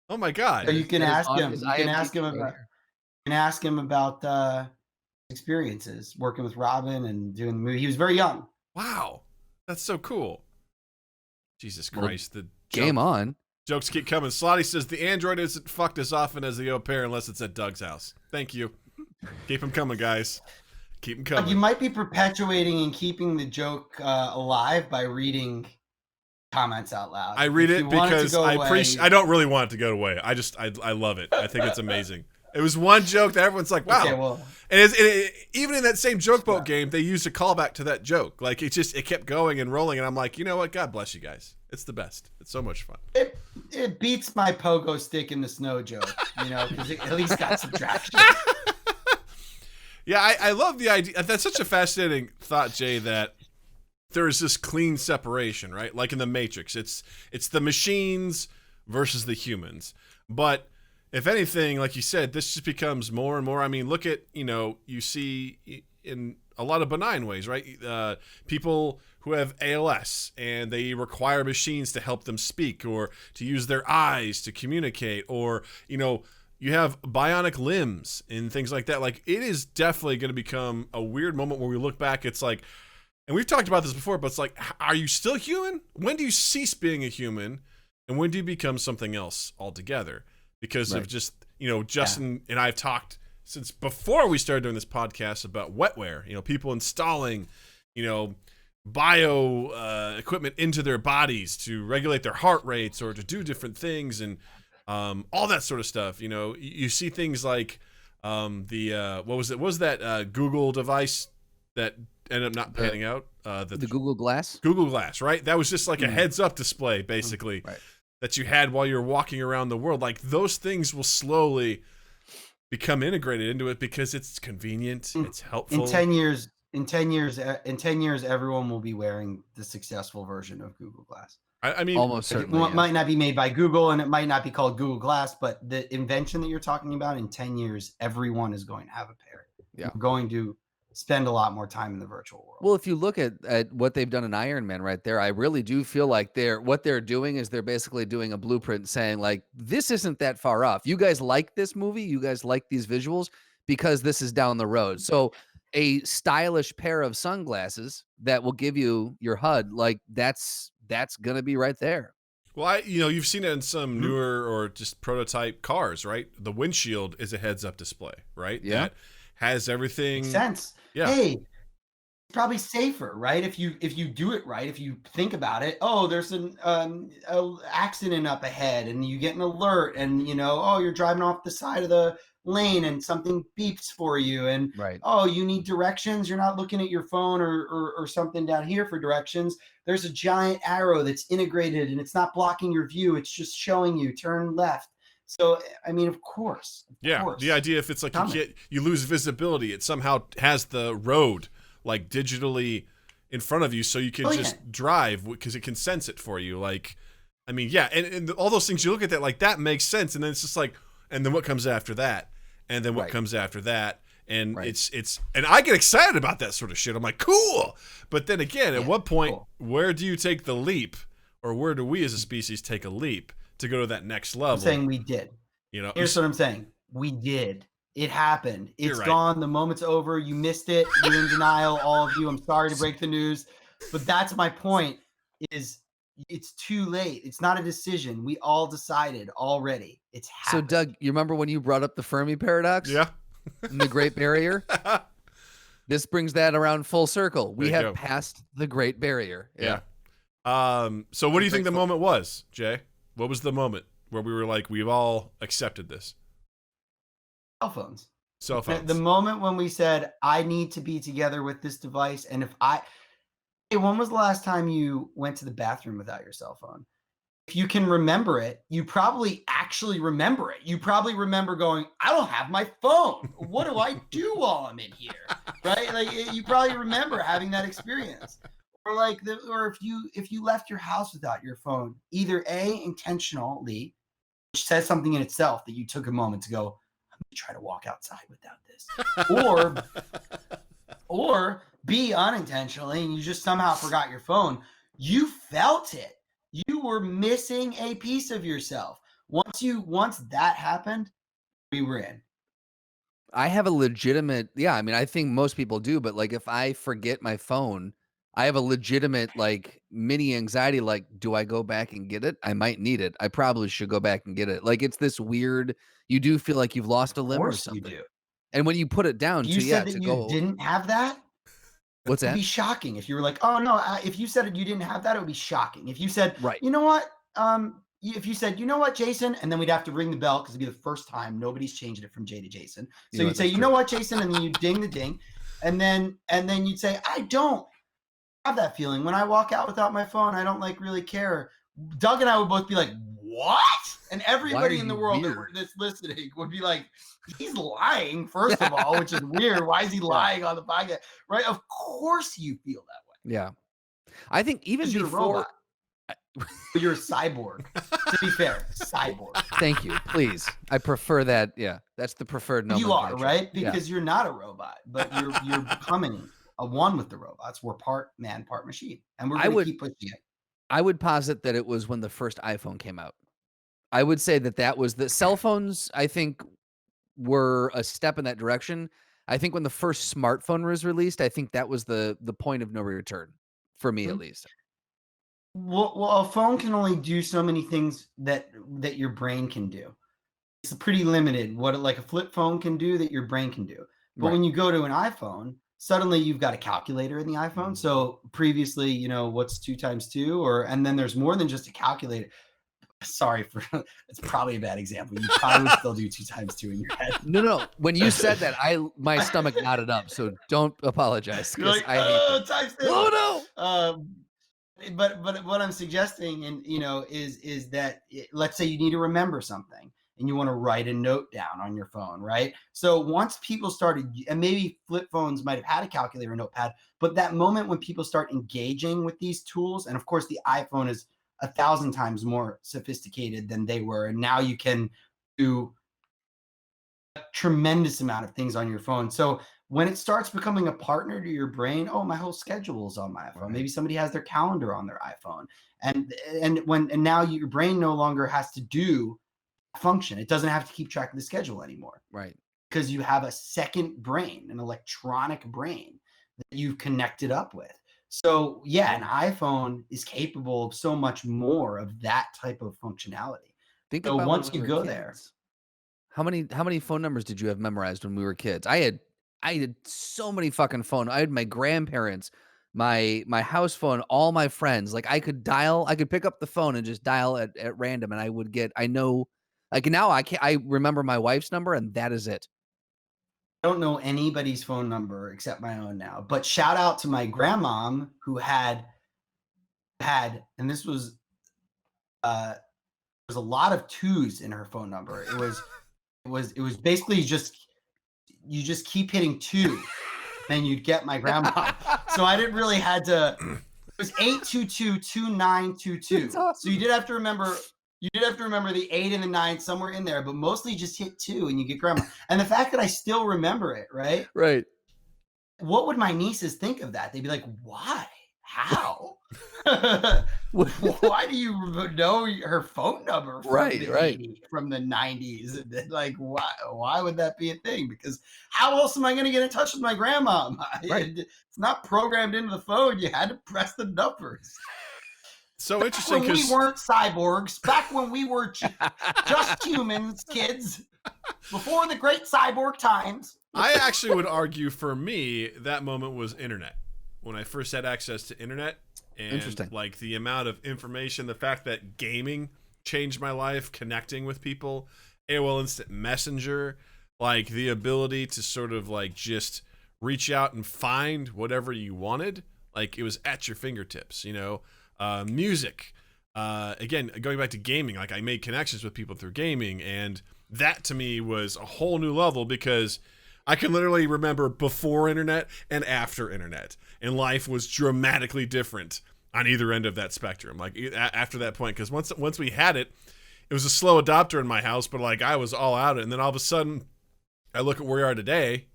Oh my God. So you can ask him. You can ask him about experiences working with Robin and doing the movie. He was very young. Wow, that's so cool. Jesus Christ, the game on. Jokes keep coming. Slotty says the android isn't fucked as often as the au pair unless it's at Doug's house. Thank you. Keep them coming, guys. Keep them coming. You might be perpetuating and keeping the joke alive by reading comments out loud. I read it because I don't really want it to go away. I love it. I think it's amazing. It was one joke that everyone's like, wow. Okay, and even in that same joke boat game, they used a callback to that joke. Like it kept going and rolling, and I'm like, you know what? God bless you guys. It's the best. It's so much fun. it beats my pogo stick in the snow joke, because it at least got some traction. Yeah, I love the idea. That's such a fascinating thought, Jay, that there is this clean separation, right? Like in the Matrix, it's the machines versus the humans. But if anything, like you said, this just becomes more and more. I mean, look at, you see in a lot of benign ways, right? People who have ALS and they require machines to help them speak or to use their eyes to communicate, or, you have bionic limbs and things like that. Like, it is definitely going to become a weird moment where we look back. It's like, and we've talked about this before, but it's like, are you still human? When do you cease being a human? And when do you become something else altogether? Because of just, Justin and I have talked since before we started doing this podcast about wetware, people installing, bio equipment into their bodies to regulate their heart rates or to do different things, and all that sort of stuff. You see things like what was that Google device that ended up not panning out? The Google Glass? Google Glass, right? That was just like a heads-up display, basically, that you had while you're walking around the world. Like, those things will slowly become integrated into it because it's convenient, it's helpful. In 10 years, everyone will be wearing the successful version of Google Glass. I mean, almost certainly. It might not be made by Google and it might not be called Google Glass, but the invention that you're talking about, in 10 years, everyone is going to have a pair. Yeah. We're going to spend a lot more time in the virtual world. Well, if you look at what they've done in Iron Man right there, I really do feel like what they're doing is they're basically doing a blueprint saying, like, this isn't that far off. You guys like this movie? You guys like these visuals? Because this is down the road. So a stylish pair of sunglasses that will give you your HUD, like, that's going to be right there. Well, you've seen it in some newer or just prototype cars, right? The windshield is a heads-up display, right? Yeah. That has everything. Makes sense. Yeah. Hey, it's probably safer, right? If you do it right, if you think about it, there's an accident up ahead and you get an alert and, you're driving off the side of the lane and something beeps for you and you need directions. You're not looking at your phone or something down here for directions. There's a giant arrow that's integrated and it's not blocking your view. It's just showing you turn left. So, I mean, of course. The idea, if it's like you lose visibility, it somehow has the road like digitally in front of you so you can drive because it can sense it for you. Like, I mean, and all those things, you look at that, like, that makes sense. And then it's just like, and then what comes after that? And then what comes after that? And it's and I get excited about that sort of shit. I'm like, cool. But then again, at what point, where do you take the leap, or where do we as a species take a leap to go to that next level? I'm saying we did. Here's what I'm saying. We did. It happened. It's gone. The moment's over. You missed it. You're in denial, all of you. I'm sorry to break the news. But that's my point, is it's too late. It's not a decision. We all decided already. It's happened. So, Doug, you remember when you brought up the Fermi paradox? Yeah. And the Great Barrier? This brings that around full circle. We have passed the Great Barrier. Yeah. So what do you think the moment was, Jay? What was the moment where we were like, we've all accepted this? Cell phones. Cell phones. The moment when we said, I need to be together with this device. And hey, when was the last time you went to the bathroom without your cell phone? If you can remember it, you probably actually remember it. You probably remember going, I don't have my phone. What do I do while I'm in here? Right? Like, you probably remember having that experience. Or if you left your house without your phone, either A, intentionally, which says something in itself that you took a moment to go, I'm going to try to walk outside without this. Or B, unintentionally, and you just somehow forgot your phone. You felt it. You were missing a piece of yourself. Once that happened, we were in. I have a legitimate, I think most people do, but like, if I forget my phone, I have a legitimate, like, mini anxiety. Like, do I go back and get it? I might need it. I probably should go back and get it. Like, it's this weird, you do feel like you've lost a limb or something. You do. And when you put it down, you said that you didn't have that. What's that? It'd be shocking if you were like, oh no. If you said you didn't have that, it would be shocking. If you said, you know what, if you said, you know what, Jason, and then we'd have to ring the bell because it'd be the first time. Nobody's changed it from Jay to Jason. So you'd say, you know what, Jason, and then you ding the ding, and then you'd say, I don't have that feeling when I walk out without my phone. I don't really care. Doug and I would both be like, what? And everybody in the world weird? that's listening would be like, he's lying, first of all, which is weird. Why is he lying on the podcast? Right? Of course you feel that way. Yeah. I think even You're before. a robot. But you're a cyborg. To be fair, cyborg. Thank you. Please. I prefer that. Yeah. That's the preferred nomenclature. You are, right? Because you're not a robot, but you're becoming a one with the robots. We're part man, part machine. And we're going to keep pushing it. I would posit that it was when the first iPhone came out. I would say that was the cell phones, I think, were a step in that direction. I think when the first smartphone was released, I think that was the point of no return for me, at least. Well, a phone can only do so many things that your brain can do. It's pretty limited what like a flip phone can do that your brain can do. But when you go to an iPhone, suddenly you've got a calculator in the iPhone. So previously, what's 2 times 2? And then there's more than just a calculator. Sorry it's probably a bad example. You probably would still do 2 times 2 in your head. No. When you said that, my stomach knotted up. So don't apologize. You're like, I hate times 2. Oh no. But what I'm suggesting, and is that let's say you need to remember something and you want to write a note down on your phone, right? So once people started, and maybe flip phones might have had a calculator or notepad, but that moment when people start engaging with these tools, and of course the iPhone is 1,000 times more sophisticated than they were, and now you can do a tremendous amount of thing on your phone. So when it starts becoming a partner to your brain, my whole schedule is on my iPhone. Right. Maybe somebody has their calendar on their iPhone, and now your brain no longer has to do a function. It doesn't have to keep track of the schedule anymore, right? Because you have a second brain, an electronic brain that you've connected up with. So yeah, an iPhone is capable of so much more of that type of functionality. Think so about once you go kids. there, how many phone numbers did you have memorized when we were kids? I had so many fucking phone. I had my grandparents, my house phone, all my friends. Like I could pick up the phone and just dial at random, and I remember my wife's number, and that is it. I don't know anybody's phone number except my own now, but shout out to my grandmom who had, and this was, there was a lot of 2s in her phone number. It was basically you just keep hitting 2, then you'd get my grandma. So I didn't really had to. It was 822-2922. Awesome. So you did have to remember. The 8 and the 9 somewhere in there, but mostly just hit 2 and you get grandma. And the fact that I still remember it, right? Right. What would my nieces think of that? They'd be like, "Why? How? Why do you know her phone number from from the 90s? Like, why would that be a thing? Because how else am I going to get in touch with my grandma? Right. It's not programmed into the phone. You had to press the numbers." So interesting because we weren't cyborgs, back when we were just humans, kids, before the great cyborg times. I actually would argue for me that moment was internet. When I first had access to internet, and like the amount of information, the fact that gaming changed my life, connecting with people, AOL Instant Messenger, like the ability to sort of like just reach out and find whatever you wanted, like it was at your fingertips, music. Again, going back to gaming, like I made connections with people through gaming, and that to me was a whole new level because I can literally remember before internet and after internet, and life was dramatically different on either end of that spectrum. Like after that point, because once we had it, it was a slow adopter in my house, but like I was all out it, and then all of a sudden, I look at where we are today.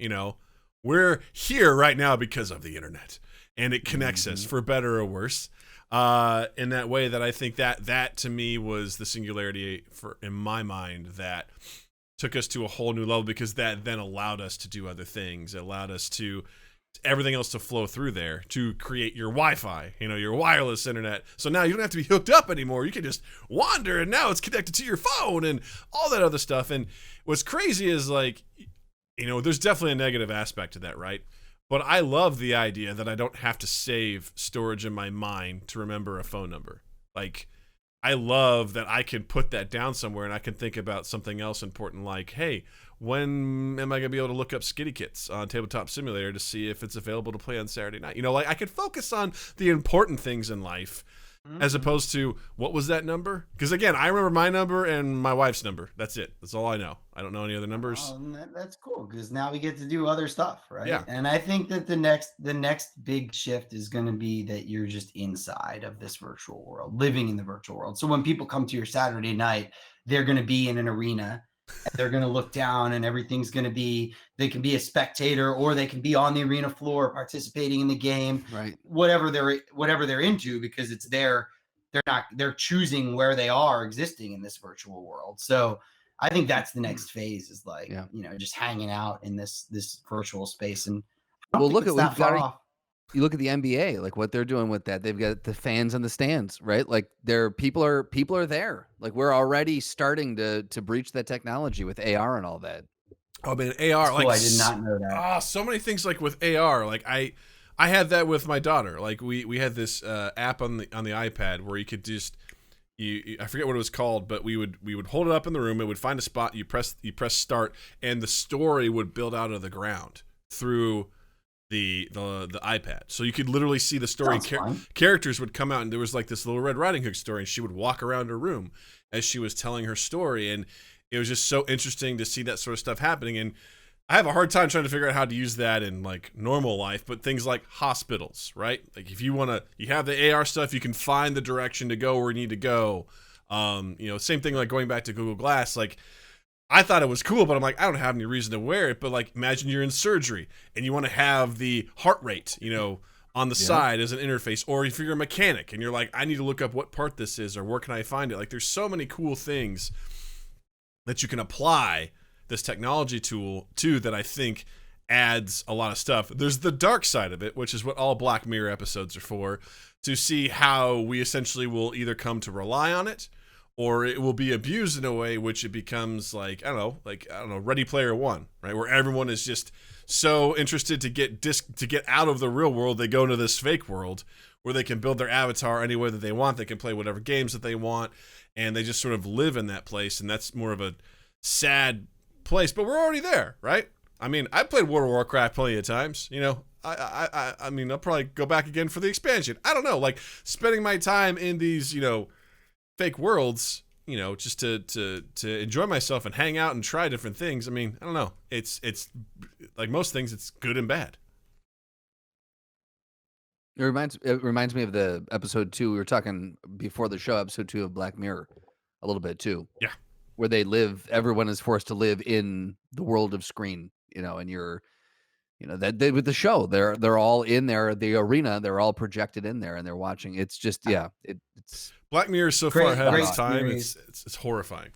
We're here right now because of the internet, and it connects us for better or worse. In that way that I think that to me was the singularity in my mind that took us to a whole new level, because that then allowed us to do other things. It allowed us to everything else to flow through there to create your Wi-Fi, your wireless internet. So now you don't have to be hooked up anymore. You can just wander, and now it's connected to your phone and all that other stuff. And what's crazy is like, there's definitely a negative aspect to that, right? But I love the idea that I don't have to save storage in my mind to remember a phone number. Like, I love that I can put that down somewhere and I can think about something else important, like, hey, when am I going to be able to look up Skitty Kitts on Tabletop Simulator to see if it's available to play on Saturday night? Like I could focus on the important things in life as opposed to what was that number? Because again, I remember my number and my wife's number. That's it. That's all I know. I don't know any other numbers. That's cool because now we get to do other stuff, right? Yeah. And I think that the next big shift is going to be that you're just inside of this virtual world, living in the virtual world. So when people come to your Saturday night, they're going to be in an arena. They're going to look down and everything's going to be, they can be a spectator or they can be on the arena floor participating in the game, right? Whatever they're into, because it's they're choosing where they are existing in this virtual world. So I think that's the next phase is like, just hanging out in this virtual space. And well, look at what you look at the NBA, like what they're doing with that. They've got the fans in the stands, right? Like people are there. Like we're already starting to breach that technology with AR and all that. Oh man, AR! Cool. I did not know that. So many things like with AR. Like I had that with my daughter. Like we had this app on the iPad where you could just I forget what it was called, but we would hold it up in the room. It would find a spot. You press start, and the story would build out of the ground through the iPad. So you could literally see the story. Characters would come out, and there was like this little Red Riding Hood story, and she would walk around her room as she was telling her story, and it was just so interesting to see that sort of stuff happening. And I have a hard time trying to figure out how to use that in like normal life, but things like hospitals, right? Like if you have the AR stuff, you can find the direction to go where you need to go. Same thing like going back to Google Glass, like I thought it was cool, but I'm like, I don't have any reason to wear it. But like, imagine you're in surgery and you want to have the heart rate, on the side as an interface, or if you're a mechanic and you're like, I need to look up what part this is or where can I find it? Like there's so many cool things that you can apply this technology tool to that I think adds a lot of stuff. There's the dark side of it, which is what all Black Mirror episodes are for, to see how we essentially will either come to rely on it or it will be abused in a way which it becomes like, I don't know, Ready Player One, right? Where everyone is just so interested to get out of the real world, they go into this fake world where they can build their avatar any way that they want. They can play whatever games that they want, and they just sort of live in that place, and that's more of a sad place, but we're already there, right? I mean, I played World of Warcraft plenty of times, I mean, I'll probably go back again for the expansion. I don't know, like spending my time in these, fake worlds, just to enjoy myself and hang out and try different things. I mean, I don't know. It's like most things, it's good and bad. It reminds me of the episode 2 we were talking before the show, episode 2 of Black Mirror, a little bit too. Yeah, where everyone is forced to live in the world of screen, and you're, that with the show, they're all in there, the arena, they're all projected in there and they're watching. It's just, it's Black Mirror is so far ahead of its time. Series. It's horrifying.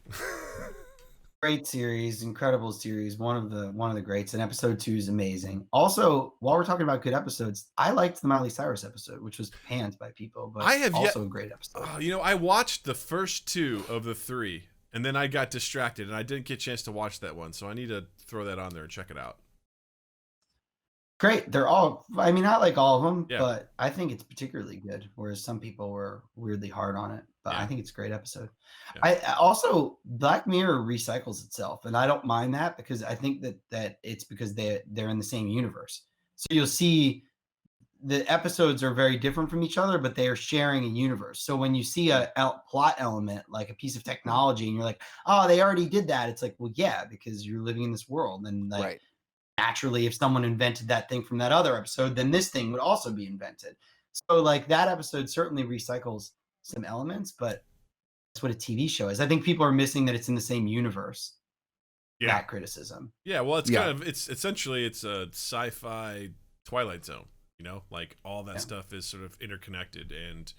Great series, incredible series, one of the greats, and episode 2 is amazing. Also, while we're talking about good episodes, I liked the Miley Cyrus episode, which was panned by people, but also a great episode. I watched the first 2 of the 3, and then I got distracted, and I didn't get a chance to watch that one, so I need to throw that on there and check it out. Great. They're all, I mean, I like all of them, but I think it's particularly good, whereas some people were weirdly hard on it. But I think it's a great episode. Yeah. I also, Black Mirror recycles itself, and I don't mind that because I think that it's because they're in the same universe. So you'll see the episodes are very different from each other, but they are sharing a universe. So when you see a plot element, like a piece of technology, and you're like, oh, they already did that. It's like, well, yeah, because you're living in this world. And like, naturally, if someone invented that thing from that other episode, then this thing would also be invented. So like that episode certainly recycles some elements, but that's what a TV show is. I think people are missing that it's in the same universe. Yeah. That criticism. Yeah. Well, it's essentially a sci-fi Twilight Zone, like all that stuff is sort of interconnected and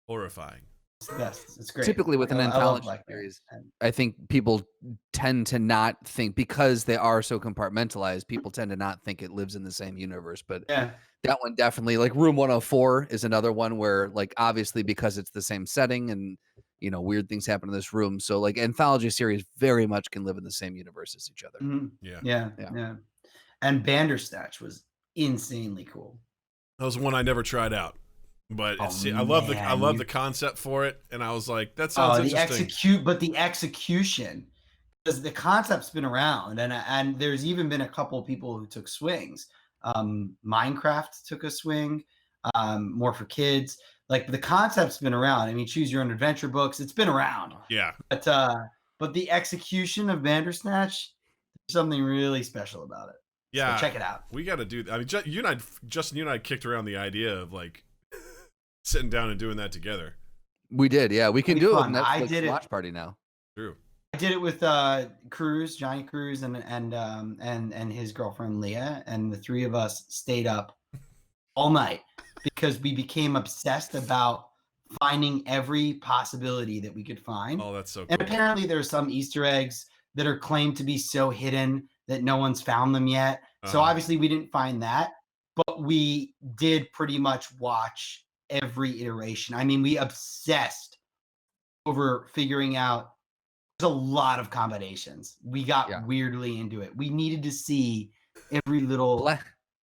horrifying. It's the best. It's great. Typically with an anthology series, I think people tend to not think, because they are so compartmentalized, people tend to not think it lives in the same universe. But that one definitely, like Room 104 is another one where, like, obviously because it's the same setting and, weird things happen in this room. So like anthology series very much can live in the same universe as each other. Mm-hmm. Yeah. And Bandersnatch was insanely cool. That was one I never tried out. But I love the concept for it, and I was like, that sounds interesting. But the execution, because the concept's been around, and there's even been a couple of people who took swings. Minecraft took a swing, more for kids. Like the concept's been around. I mean, choose your own adventure books. It's been around. Yeah. But the execution of Bandersnatch, there's something really special about it. Yeah. So check it out. We got to do. I mean, Justin, you and I kicked around the idea of like sitting down and doing that together. We did. Yeah, we can do it. I did watch party now. True. I did it with Johnny Cruz, and his girlfriend Leah, and the three of us stayed up all night because we became obsessed about finding every possibility that we could find. Oh, that's so cool. And apparently there are some Easter eggs that are claimed to be so hidden that no one's found them yet. So obviously we didn't find that, but we did pretty much watch every iteration. I mean, we obsessed over figuring out. There's a lot of combinations. We got weirdly into it. We needed to see every little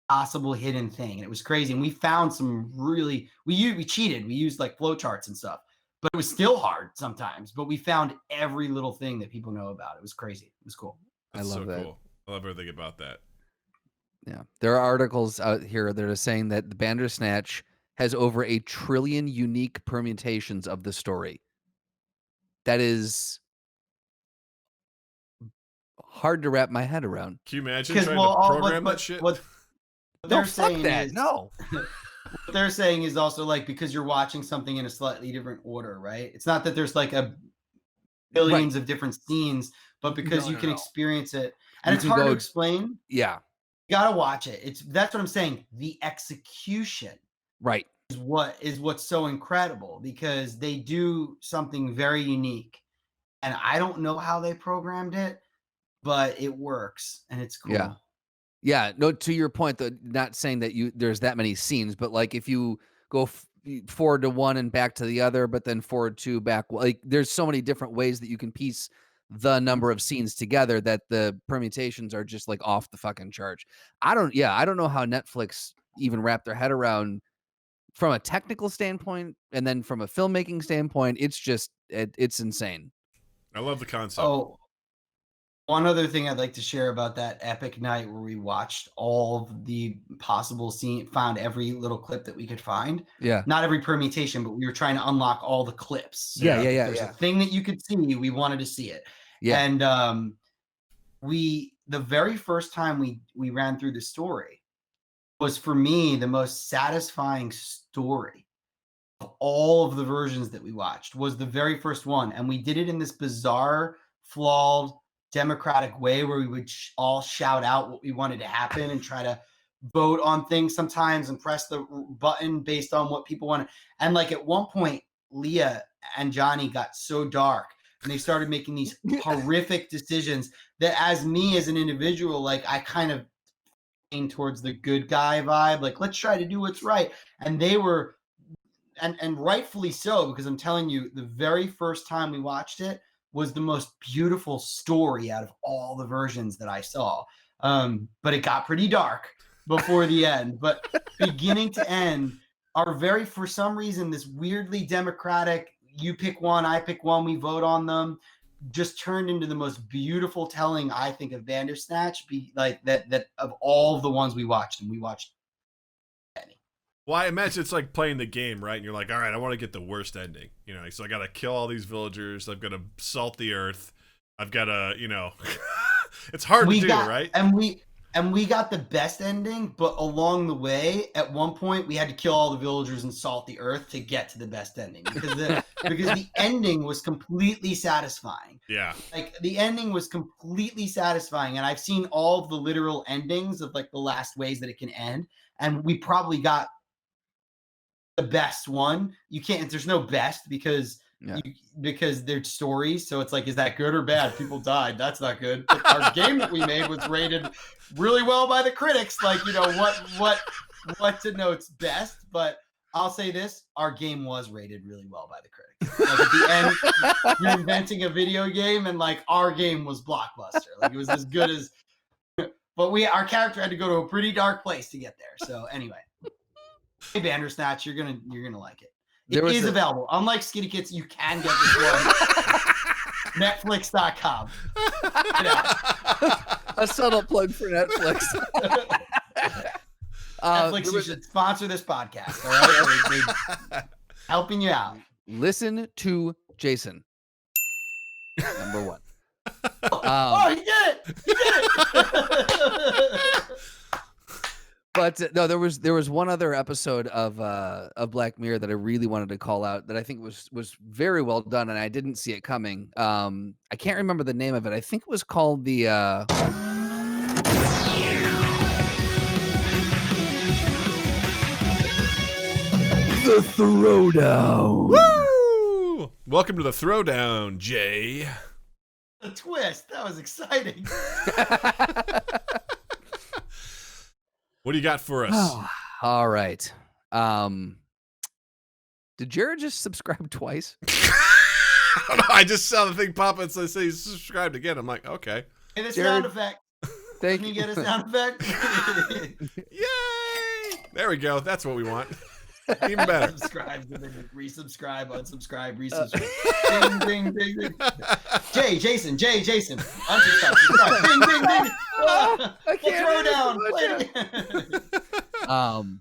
possible hidden thing, and it was crazy. And we found some really. We cheated. We used like flowcharts and stuff, but it was still hard sometimes. But we found every little thing that people know about. It was crazy. It was cool. That's I love that. Cool. I love everything about that. Yeah, there are articles out here that are saying that the Bandersnatch has over 1 trillion unique permutations of the story. That is hard to wrap my head around. Can you imagine trying to program that shit? What they're saying that. is, no. What they're saying is also like, because you're watching something in a slightly different order, right? It's not that there's like a billions of different scenes, but because you can experience it, and it's hard to explain. Yeah, you gotta watch it. That's what I'm saying. The execution, right, is what's so incredible, because they do something very unique, and I don't know how they programmed it, but it works and it's cool. Yeah. No, to your point, though, not saying that there's that many scenes, but like if you go forward to one and back to the other, but then forward to back, like there's so many different ways that you can piece the number of scenes together that the permutations are just like off the fucking chart. I don't know how Netflix even wrapped their head around from a technical standpoint, and then from a filmmaking standpoint. It's just it's insane. I love the concept. Oh, one other thing I'd like to share about that epic night where we watched all of the possible scene, found every little clip that we could find. Yeah. Not every permutation, but we were trying to unlock all the clips. So there's a thing that you could see, we wanted to see it. Yeah. And the very first time we ran through the story was, for me, the most satisfying story of all of the versions that we watched. Was the very first one. And we did it in this bizarre, flawed, democratic way where we would all shout out what we wanted to happen and try to vote on things sometimes and press the button based on what people wanted. And like at one point, Leah and Johnny got so dark and they started making these horrific decisions that, as me as an individual, like I kind of aimed towards the good guy vibe, like let's try to do what's right. And they were, and rightfully so, because I'm telling you, the very first time we watched it was the most beautiful story out of all the versions that I saw. But it got pretty dark before the end. But beginning to end, for some reason, this weirdly democratic, you pick one, I pick one, we vote on them, just turned into the most beautiful telling, I think, of Bandersnatch, that of all of the ones we watched, and we watched many. Well, I imagine it's like playing the game, right? And you're like, all right, I want to get the worst ending. You know, so I got to kill all these villagers. I've got to salt the earth. I've got to, it's hard to do, right? And we got the best ending, but along the way, at one point, we had to kill all the villagers and salt the earth to get to the best ending, because the ending was completely satisfying. Yeah. Like the ending was completely satisfying. And I've seen all of the literal endings of like the last ways that it can end. And we probably got the best one. There's no best because they're stories. So it's like, is that good or bad? People died. That's not good. But our game that we made was rated really well by the critics. Like, what denotes best? But I'll say this, our game was rated really well by the critics. Like at the end, you're inventing a video game, and like our game was blockbuster. Like it was as good as, but our character had to go to a pretty dark place to get there. So anyway. Hey, Bandersnatch, you're gonna like it. It is available. Unlike Skitty Kitts, you can get this one. Netflix.com. A subtle plug for Netflix. Netflix, you should sponsor this podcast. All right? Helping you out. Listen to Jason. Number one. He did it! He did it! But no, there was one other episode of Black Mirror that I really wanted to call out that I think was very well done, and I didn't see it coming. I can't remember the name of it. I think it was called the Throwdown. Woo! Welcome to the Throwdown, Jay. The twist. That was exciting. What do you got for us? All right. Did Jared just subscribe twice? I don't know. I just saw the thing pop up and say he's subscribed again. I'm like, okay. And a Jared, sound effect. Thank Can you. you get a sound effect? Yay! There we go. That's what we want. Even better. Subscribe, and then resubscribe, unsubscribe, resubscribe. Ding, ding, ding, ding. Jason, unsubscribe, subscribe. Ding, ding, ding. I can't Throw down.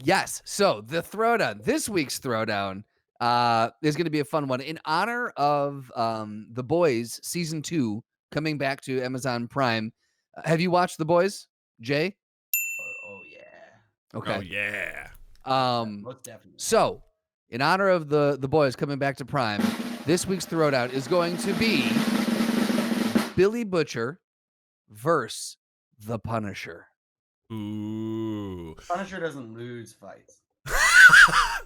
Yes. So the Throwdown, this week's Throwdown, is going to be a fun one in honor of The Boys season 2 coming back to Amazon Prime. Have you watched The Boys, Jay? Oh yeah. Okay. Oh yeah. Most definitely. So, in honor of the Boys coming back to Prime, this week's Throwdown is going to be Billy Butcher versus the Punisher. Ooh. Punisher doesn't lose fights.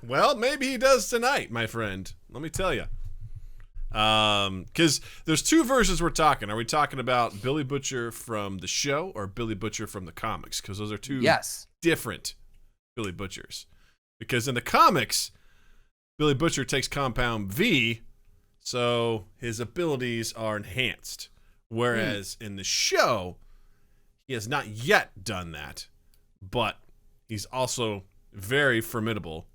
Well, maybe he does tonight, my friend. Let me tell you. Because there's two versions we're talking. Are we talking about Billy Butcher from the show or Billy Butcher from the comics? Because those are two different Billy Butchers. Because in the comics, Billy Butcher takes Compound V, so his abilities are enhanced. Whereas in the show, he has not yet done that, but he's also very formidable.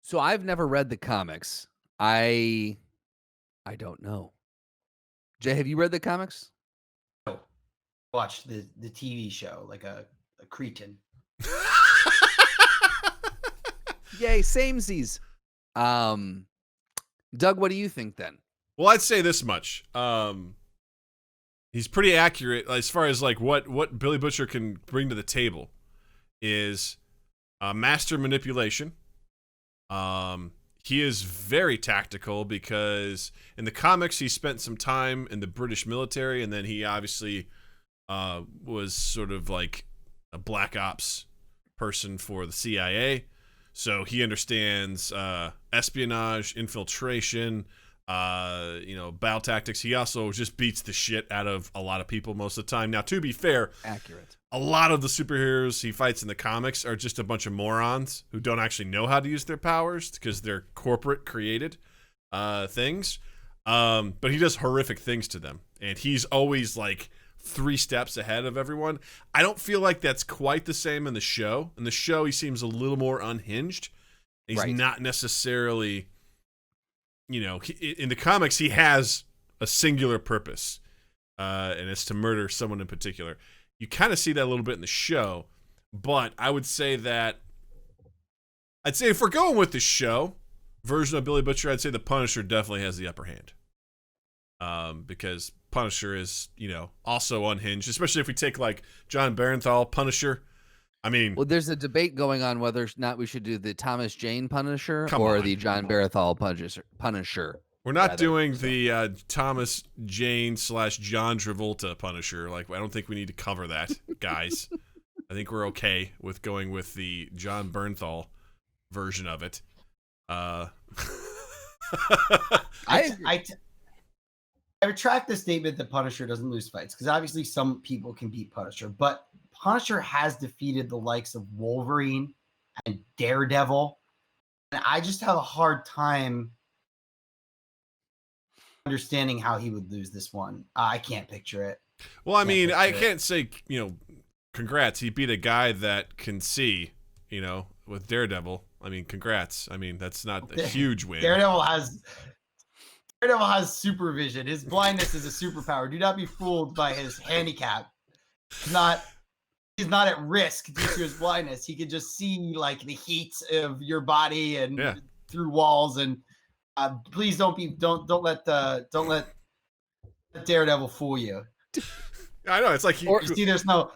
So I've never read the comics. I don't know. Jay, have you read the comics? No. Watch the TV show like a cretin. Yay, samesies. Doug, what do you think then? Well, I'd say this much. He's pretty accurate as far as like what Billy Butcher can bring to the table is master manipulation. He is very tactical because in the comics he spent some time in the British military, and then he obviously was sort of like a black ops person for the CIA. So he understands espionage, infiltration, battle tactics. He also just beats the shit out of a lot of people most of the time. Now, to be fair, accurate. A lot of the superheroes he fights in the comics are just a bunch of morons who don't actually know how to use their powers because they're corporate created things. But he does horrific things to them. And he's always like 3 steps ahead of everyone. I don't feel like that's quite the same in the show. In the show, he seems a little more unhinged. He's not necessarily, in the comics, he has a singular purpose, and it's to murder someone in particular. You kind of see that a little bit in the show, but I would say if we're going with the show version of Billy Butcher, I'd say the Punisher definitely has the upper hand. Because Punisher is, also unhinged, especially if we take like Jon Bernthal Punisher. I mean, well, there's a debate going on whether or not we should do the Thomas Jane Punisher the Jon Bernthal Punisher. We're not doing the Thomas Jane / John Travolta Punisher. Like, I don't think we need to cover that, guys. I think we're okay with going with the Jon Bernthal version of it. I retract the statement that Punisher doesn't lose fights, because obviously some people can beat Punisher, but Punisher has defeated the likes of Wolverine and Daredevil, and I just have a hard time understanding how he would lose this one. I can't picture it. Well, I mean, I can't say, congrats. He beat a guy that can see, with Daredevil. I mean, congrats. I mean, that's not a huge win. Daredevil has supervision. His blindness is a superpower. Do not be fooled by his handicap. He's he's not at risk due to his blindness. He could just see like the heat of your body and through walls. And please don't let Daredevil fool you. I know, it's like when you see there's no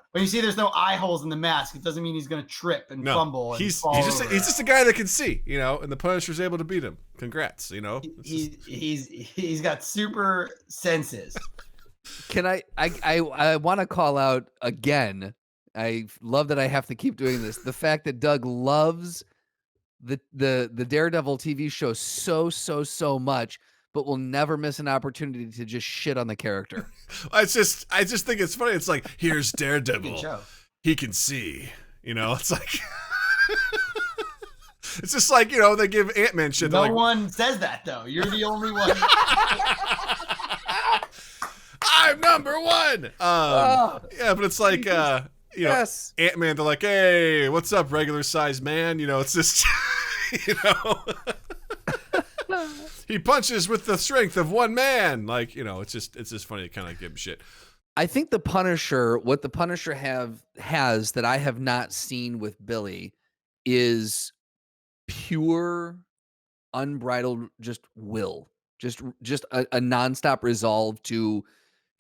eye holes in the mask, it doesn't mean he's gonna trip and fumble. He's just a guy that can see, and the Punisher's able to beat him. Congrats, he's got super senses. Can I want to call out again. I love that I have to keep doing this. The fact that Doug loves the Daredevil TV show so much, but will never miss an opportunity to just shit on the character. I just think it's funny. It's like, here's Daredevil. He can see. It's like it's just like, they give Ant-Man shit. No one says that though. You're the only one. I'm number one. Yeah, but it's like yes. Ant-Man, they're like, hey, what's up, regular sized man? It's just he punches with the strength of one man. Like, it's just funny to kind of give him shit. I think what the Punisher has that I have not seen with Billy is pure, unbridled, just will, just a nonstop resolve to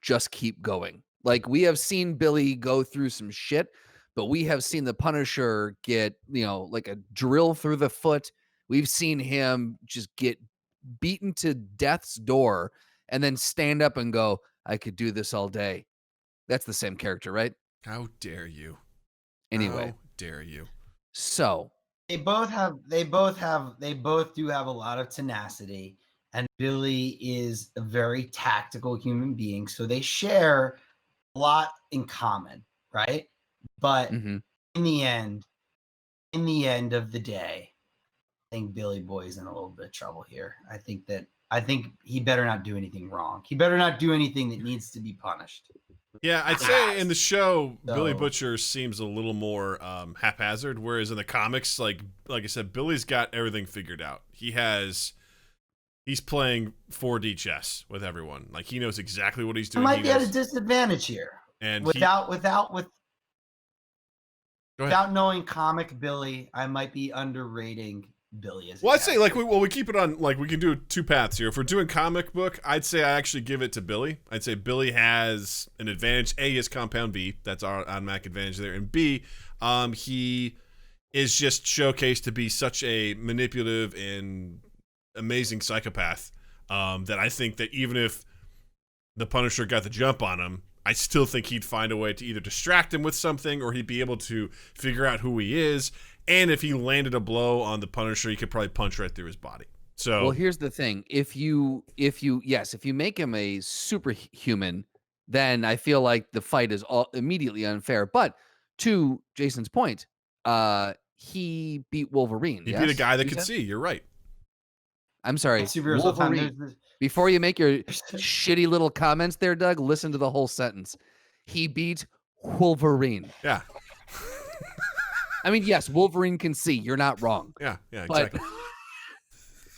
just keep going. Like, we have seen Billy go through some shit, but we have seen the Punisher get, like a drill through the foot. We've seen him just get beaten to death's door and then stand up and go, I could do this all day. That's the same character, right? How dare you? Anyway. How dare you? So they both do have a lot of tenacity, and Billy is a very tactical human being. So they share a lot in common, right? But in the end of the day, I think Billy Boy's in a little bit of trouble here. I think he better not do anything wrong. He better not do anything that needs to be punished. Yeah, I'd say in the show, Billy Butcher seems a little more haphazard, whereas in the comics, like I said, Billy's got everything figured out. He's playing 4D chess with everyone. Like, he knows exactly what he's doing. I might be at a disadvantage here, and without knowing comic Billy, I might be underrating Billy as I'd say we keep it on, like, we can do two paths here. If we're doing comic book, I'd say I actually give it to Billy. I'd say Billy has an advantage. A, is Compound V. That's our automatic advantage there. And B, he is just showcased to be such a manipulative and amazing psychopath that I think that even if the Punisher got the jump on him, I still think he'd find a way to either distract him with something or he'd be able to figure out who he is. And if he landed a blow on the Punisher, he could probably punch right through his body. So, well, here's the thing: if you make him a superhuman, then I feel like the fight is all immediately unfair. But to Jason's point, he beat Wolverine. He beat a guy that could see. You're right. I'm sorry, Wolverine. Before you make your shitty little comments there, Doug, listen to the whole sentence. He beat Wolverine. Yeah. I mean, yes, Wolverine can see. You're not wrong. Yeah, exactly.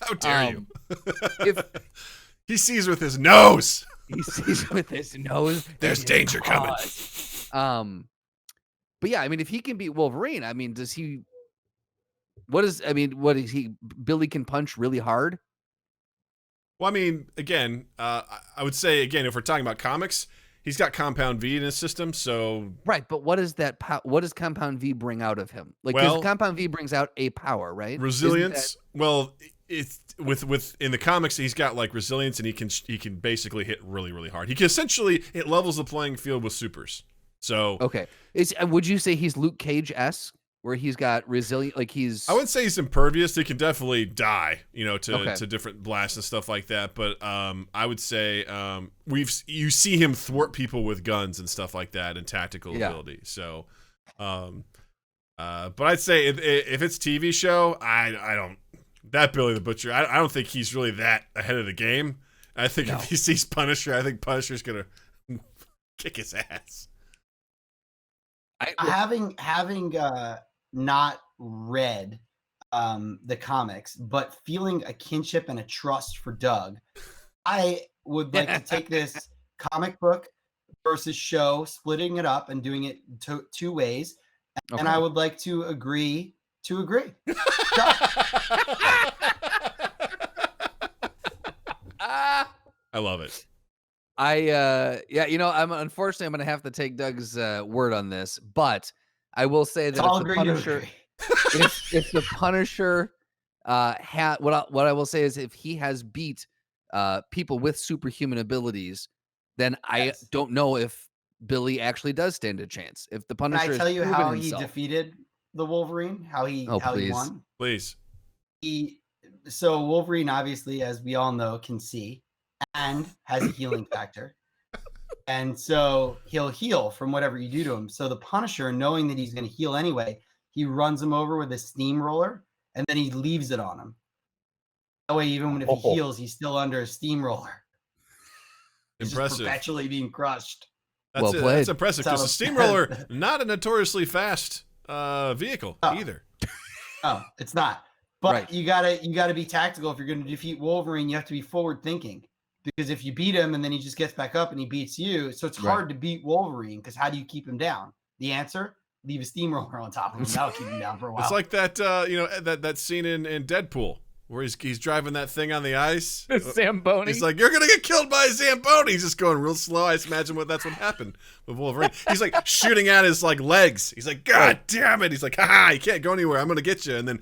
How dare you? If he sees with his nose. He sees with his nose. There's danger coming. But yeah, I mean, if he can beat Wolverine, I mean, what is he? Billy can punch really hard. Well, I mean, again, I would say, again, if we're talking about comics, he's got Compound V in his system, so right. But what does what does Compound V bring out of him? Like, because Compound V brings out a power, right? Resilience. Well, it's with in the comics, he's got like resilience, and he can basically hit really, really hard. He can essentially, it levels the playing field with supers. So okay, would you say he's Luke Cage-esque? Where he's got resilient, like I wouldn't say he's impervious. He can definitely die, to different blasts and stuff like that. But I would say you see him thwart people with guns and stuff like that and tactical ability. So, but I'd say if it's TV show, I don't that Billy the Butcher. I don't think he's really that ahead of the game. I think if he sees Punisher, I think Punisher's gonna kick his ass. Having not read the comics, but feeling a kinship and a trust for Doug, I would like to take this comic book versus show, splitting it up and doing it two ways. And I would like to agree to agree. I love it. Unfortunately I'm gonna have to take Doug's word on this, but I will say that if the Punisher, if the Punisher what I will say is if he has beat people with superhuman abilities, then I don't know if Billy actually does stand a chance. If the Punisher, can I tell you how he himself. defeated the Wolverine? How he won? Please. So Wolverine, obviously, as we all know, can see and has a healing factor. And so he'll heal from whatever you do to him. So the Punisher, knowing that he's going to heal anyway, he runs him over with a steamroller and then he leaves it on him. That way, even when if he heals, he's still under a steamroller. He's impressive. Just perpetually being crushed. That's impressive because the steamroller, not a notoriously fast vehicle either. No, it's not. But you gotta be tactical if you're going to defeat Wolverine. You have to be forward thinking, because if you beat him and then he just gets back up and he beats you, so it's hard to beat Wolverine. Because how do you keep him down? The answer: leave a steamroller on top of him. That'll keep him down for a while. It's like that that scene in Deadpool where he's driving that thing on the ice. Zamboni. He's like, you're gonna get killed by a Zamboni. He's just going real slow. I imagine that's what happened with Wolverine. He's like shooting at his like legs. He's like, God damn it. He's like, haha, you can't go anywhere. I'm gonna get you. And then,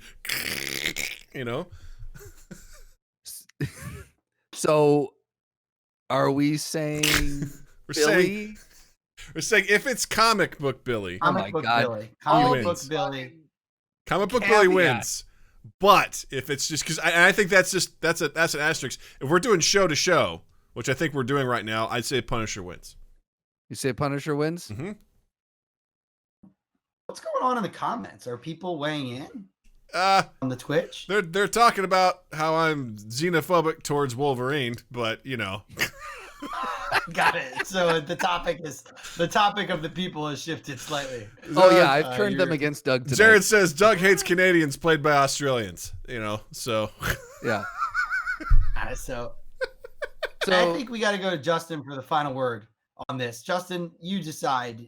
So, are we saying Billy? We're saying if it's comic book Billy. Comic book Billy. Comic book Billy wins. But if it's just because I think that's an asterisk. If we're doing show to show, which I think we're doing right now, I'd say Punisher wins. You say Punisher wins? Mm-hmm. What's going on in the comments? Are people weighing in on the Twitch? They're talking about how I'm xenophobic towards Wolverine, but Got it. So the topic of the people has shifted slightly. Oh yeah, I've turned them against Doug today. Jared says Doug hates Canadians played by Australians. So yeah. So I think we got to go to Justin for the final word on this. Justin, you decide.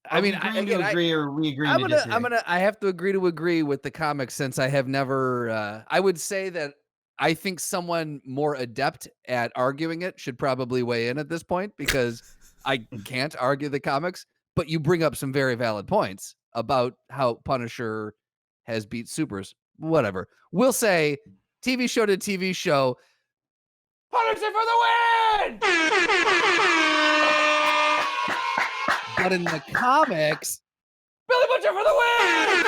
I mean, I agree or we agree. I have to agree with the comics, since I have never. I would say that I think someone more adept at arguing it should probably weigh in at this point, because I can't argue the comics, but you bring up some very valid points about how Punisher has beat supers. Whatever. We'll say TV show to TV show, Punisher for the win! But in the comics, Billy Butcher for the win!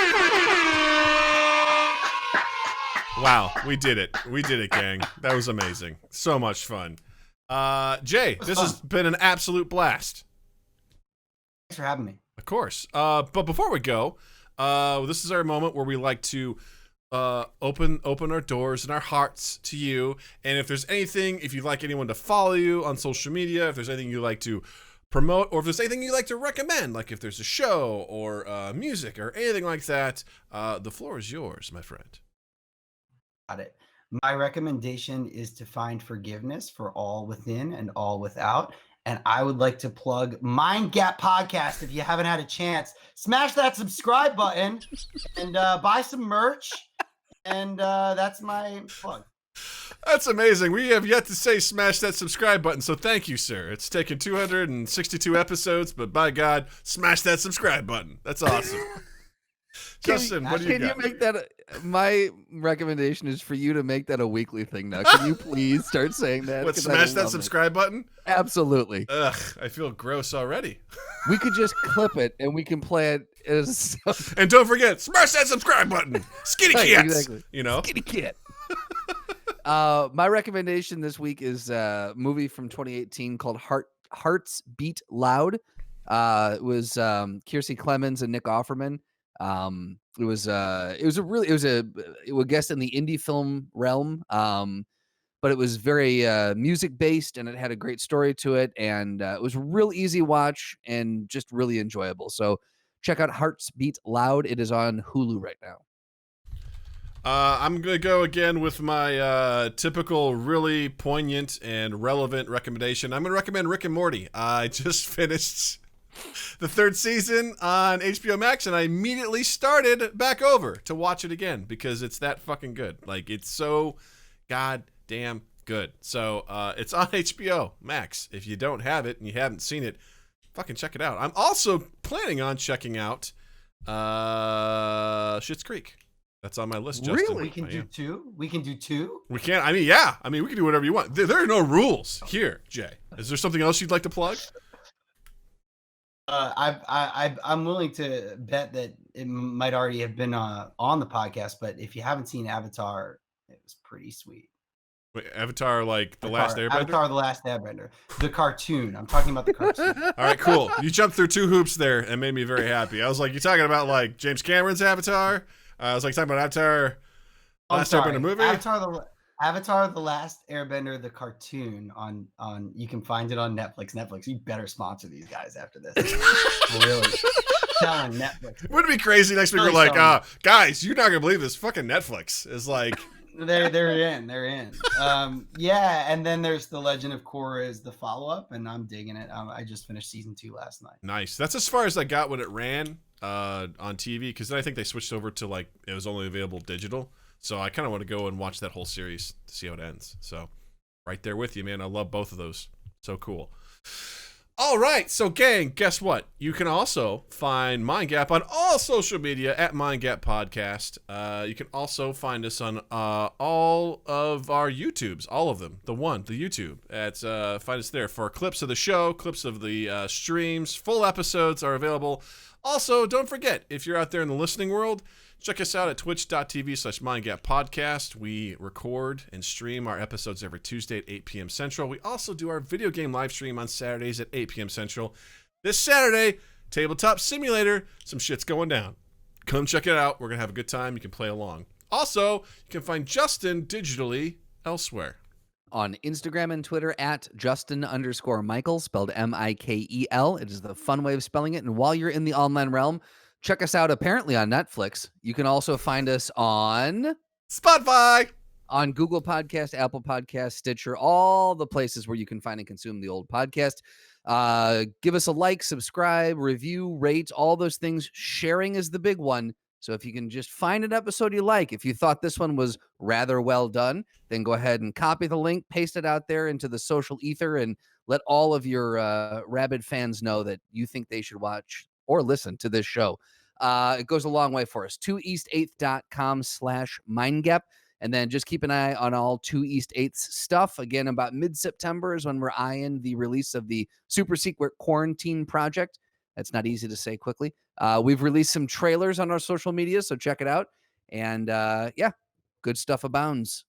Wow, we did it. We did it, gang. That was amazing. So much fun. Jay, this has been an absolute blast. Thanks for having me. Of course. But before we go, this is our moment where we like to open our doors and our hearts to you. And if there's anything, if you'd like anyone to follow you on social media, if there's anything you'd like to promote, or if there's anything you'd like to recommend, like if there's a show or music or anything like that, the floor is yours, my friend. Got it. My recommendation is to find forgiveness for all within and all without. And I would like to plug Mind Gap Podcast. If you haven't had a chance, smash that subscribe button and buy some merch. And that's my plug. That's amazing. We have yet to say smash that subscribe button, so thank you, sir. It's taken 262 episodes, but by God, smash that subscribe button. That's awesome. Justin, what do you got? Can you make that? My recommendation is for you to make that a weekly thing now. Can you please start saying that? What, smash that subscribe button? Absolutely. Ugh, I feel gross already. We could just clip it and we can play it as. And don't forget, smash that subscribe button. Skitty Kitts. Exactly. Skitty Kit. My recommendation this week is a movie from 2018 called Hearts Beat Loud. It was Kiersey Clemons and Nick Offerman. It was a guest in the indie film realm. But it was very music based, and it had a great story to it, and it was a real easy watch and just really enjoyable. So check out Hearts Beat Loud. It is on Hulu right now. I'm going to go again with my typical really poignant and relevant recommendation. I'm going to recommend Rick and Morty. I just finished the 3rd season on HBO Max, and I immediately started back over to watch it again because it's that fucking good. Like, it's so goddamn good. So it's on HBO Max. If you don't have it and you haven't seen it, fucking check it out. I'm also planning on checking out Schitt's Creek. That's on my list, Justin. Really? We can do 2? We can do 2? We can. I mean, yeah. I mean, we can do whatever you want. There are no rules here, Jay. Is there something else you'd like to plug? I'm willing to bet that it might already have been on the podcast, but if you haven't seen Avatar, it was pretty sweet. Wait, Avatar, like the Last Airbender? Avatar, the Last Airbender. The cartoon. I'm talking about the cartoon. All right, cool. You jumped through 2 hoops there and made me very happy. I was like, you talking about like James Cameron's Avatar? I was like talking about Avatar, Last Airbender movie? Avatar, the Last Airbender, the cartoon on you can find it on Netflix. Netflix, you better sponsor these guys after this. Really. Selling Netflix. Wouldn't it be crazy next week we're like, guys, you're not going to believe this. Fucking Netflix is like... They're in. Yeah, and then there's The Legend of Korra is the follow-up, and I'm digging it. I just finished season 2 last night. Nice. That's as far as I got when it ran on TV, because then I think they switched over to like it was only available digital. So I kind of want to go and watch that whole series to see how it ends. So right there with you, man. I love both of those. So cool. All right, so gang, guess what? You can also find Mind Gap on all social media at Mind Gap Podcast. You can also find us on all of our YouTubes, all of them. The YouTube. Find us there for clips of the show, clips of the streams. Full episodes are available. Also, don't forget, if you're out there in the listening world, check us out at twitch.tv/MindGapPodcast. We record and stream our episodes every Tuesday at 8 p.m. Central. We also do our video game live stream on Saturdays at 8 p.m. Central. This Saturday, Tabletop Simulator, some shit's going down. Come check it out. We're going to have a good time. You can play along. Also, you can find Justin digitally elsewhere. On Instagram and Twitter at Justin_Michael, spelled Mikel. It is the fun way of spelling it. And while you're in the online realm, check us out apparently on Netflix. You can also find us on Spotify, on Google Podcast, Apple Podcast, Stitcher, all the places where you can find and consume the old podcast. Give us a like, subscribe, review, rate, all those things. Sharing is the big one. So if you can just find an episode you like, if you thought this one was rather well done, then go ahead and copy the link, paste it out there into the social ether, and let all of your rabid fans know that you think they should watch or listen to this show. It goes a long way for us. 2east8th.com/mindgap. And then just keep an eye on all 2 East 8th's stuff. Again, about mid-September is when we're eyeing the release of the super secret quarantine project. That's not easy to say quickly. We've released some trailers on our social media, so check it out. And yeah, good stuff abounds.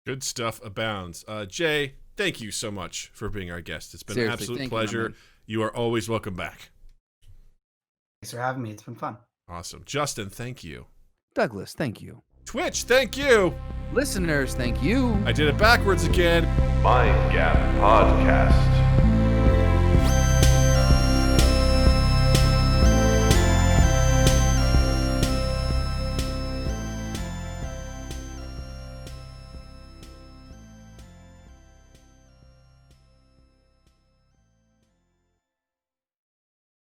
Good stuff abounds. Jay, thank you so much for being our guest. It's been an absolute pleasure. You are always welcome back. Thanks for having me. It's been fun. Awesome. Justin, thank you. Douglas, thank you. Twitch, thank you. Listeners, thank you. I did it backwards again. Mind Gap Podcast.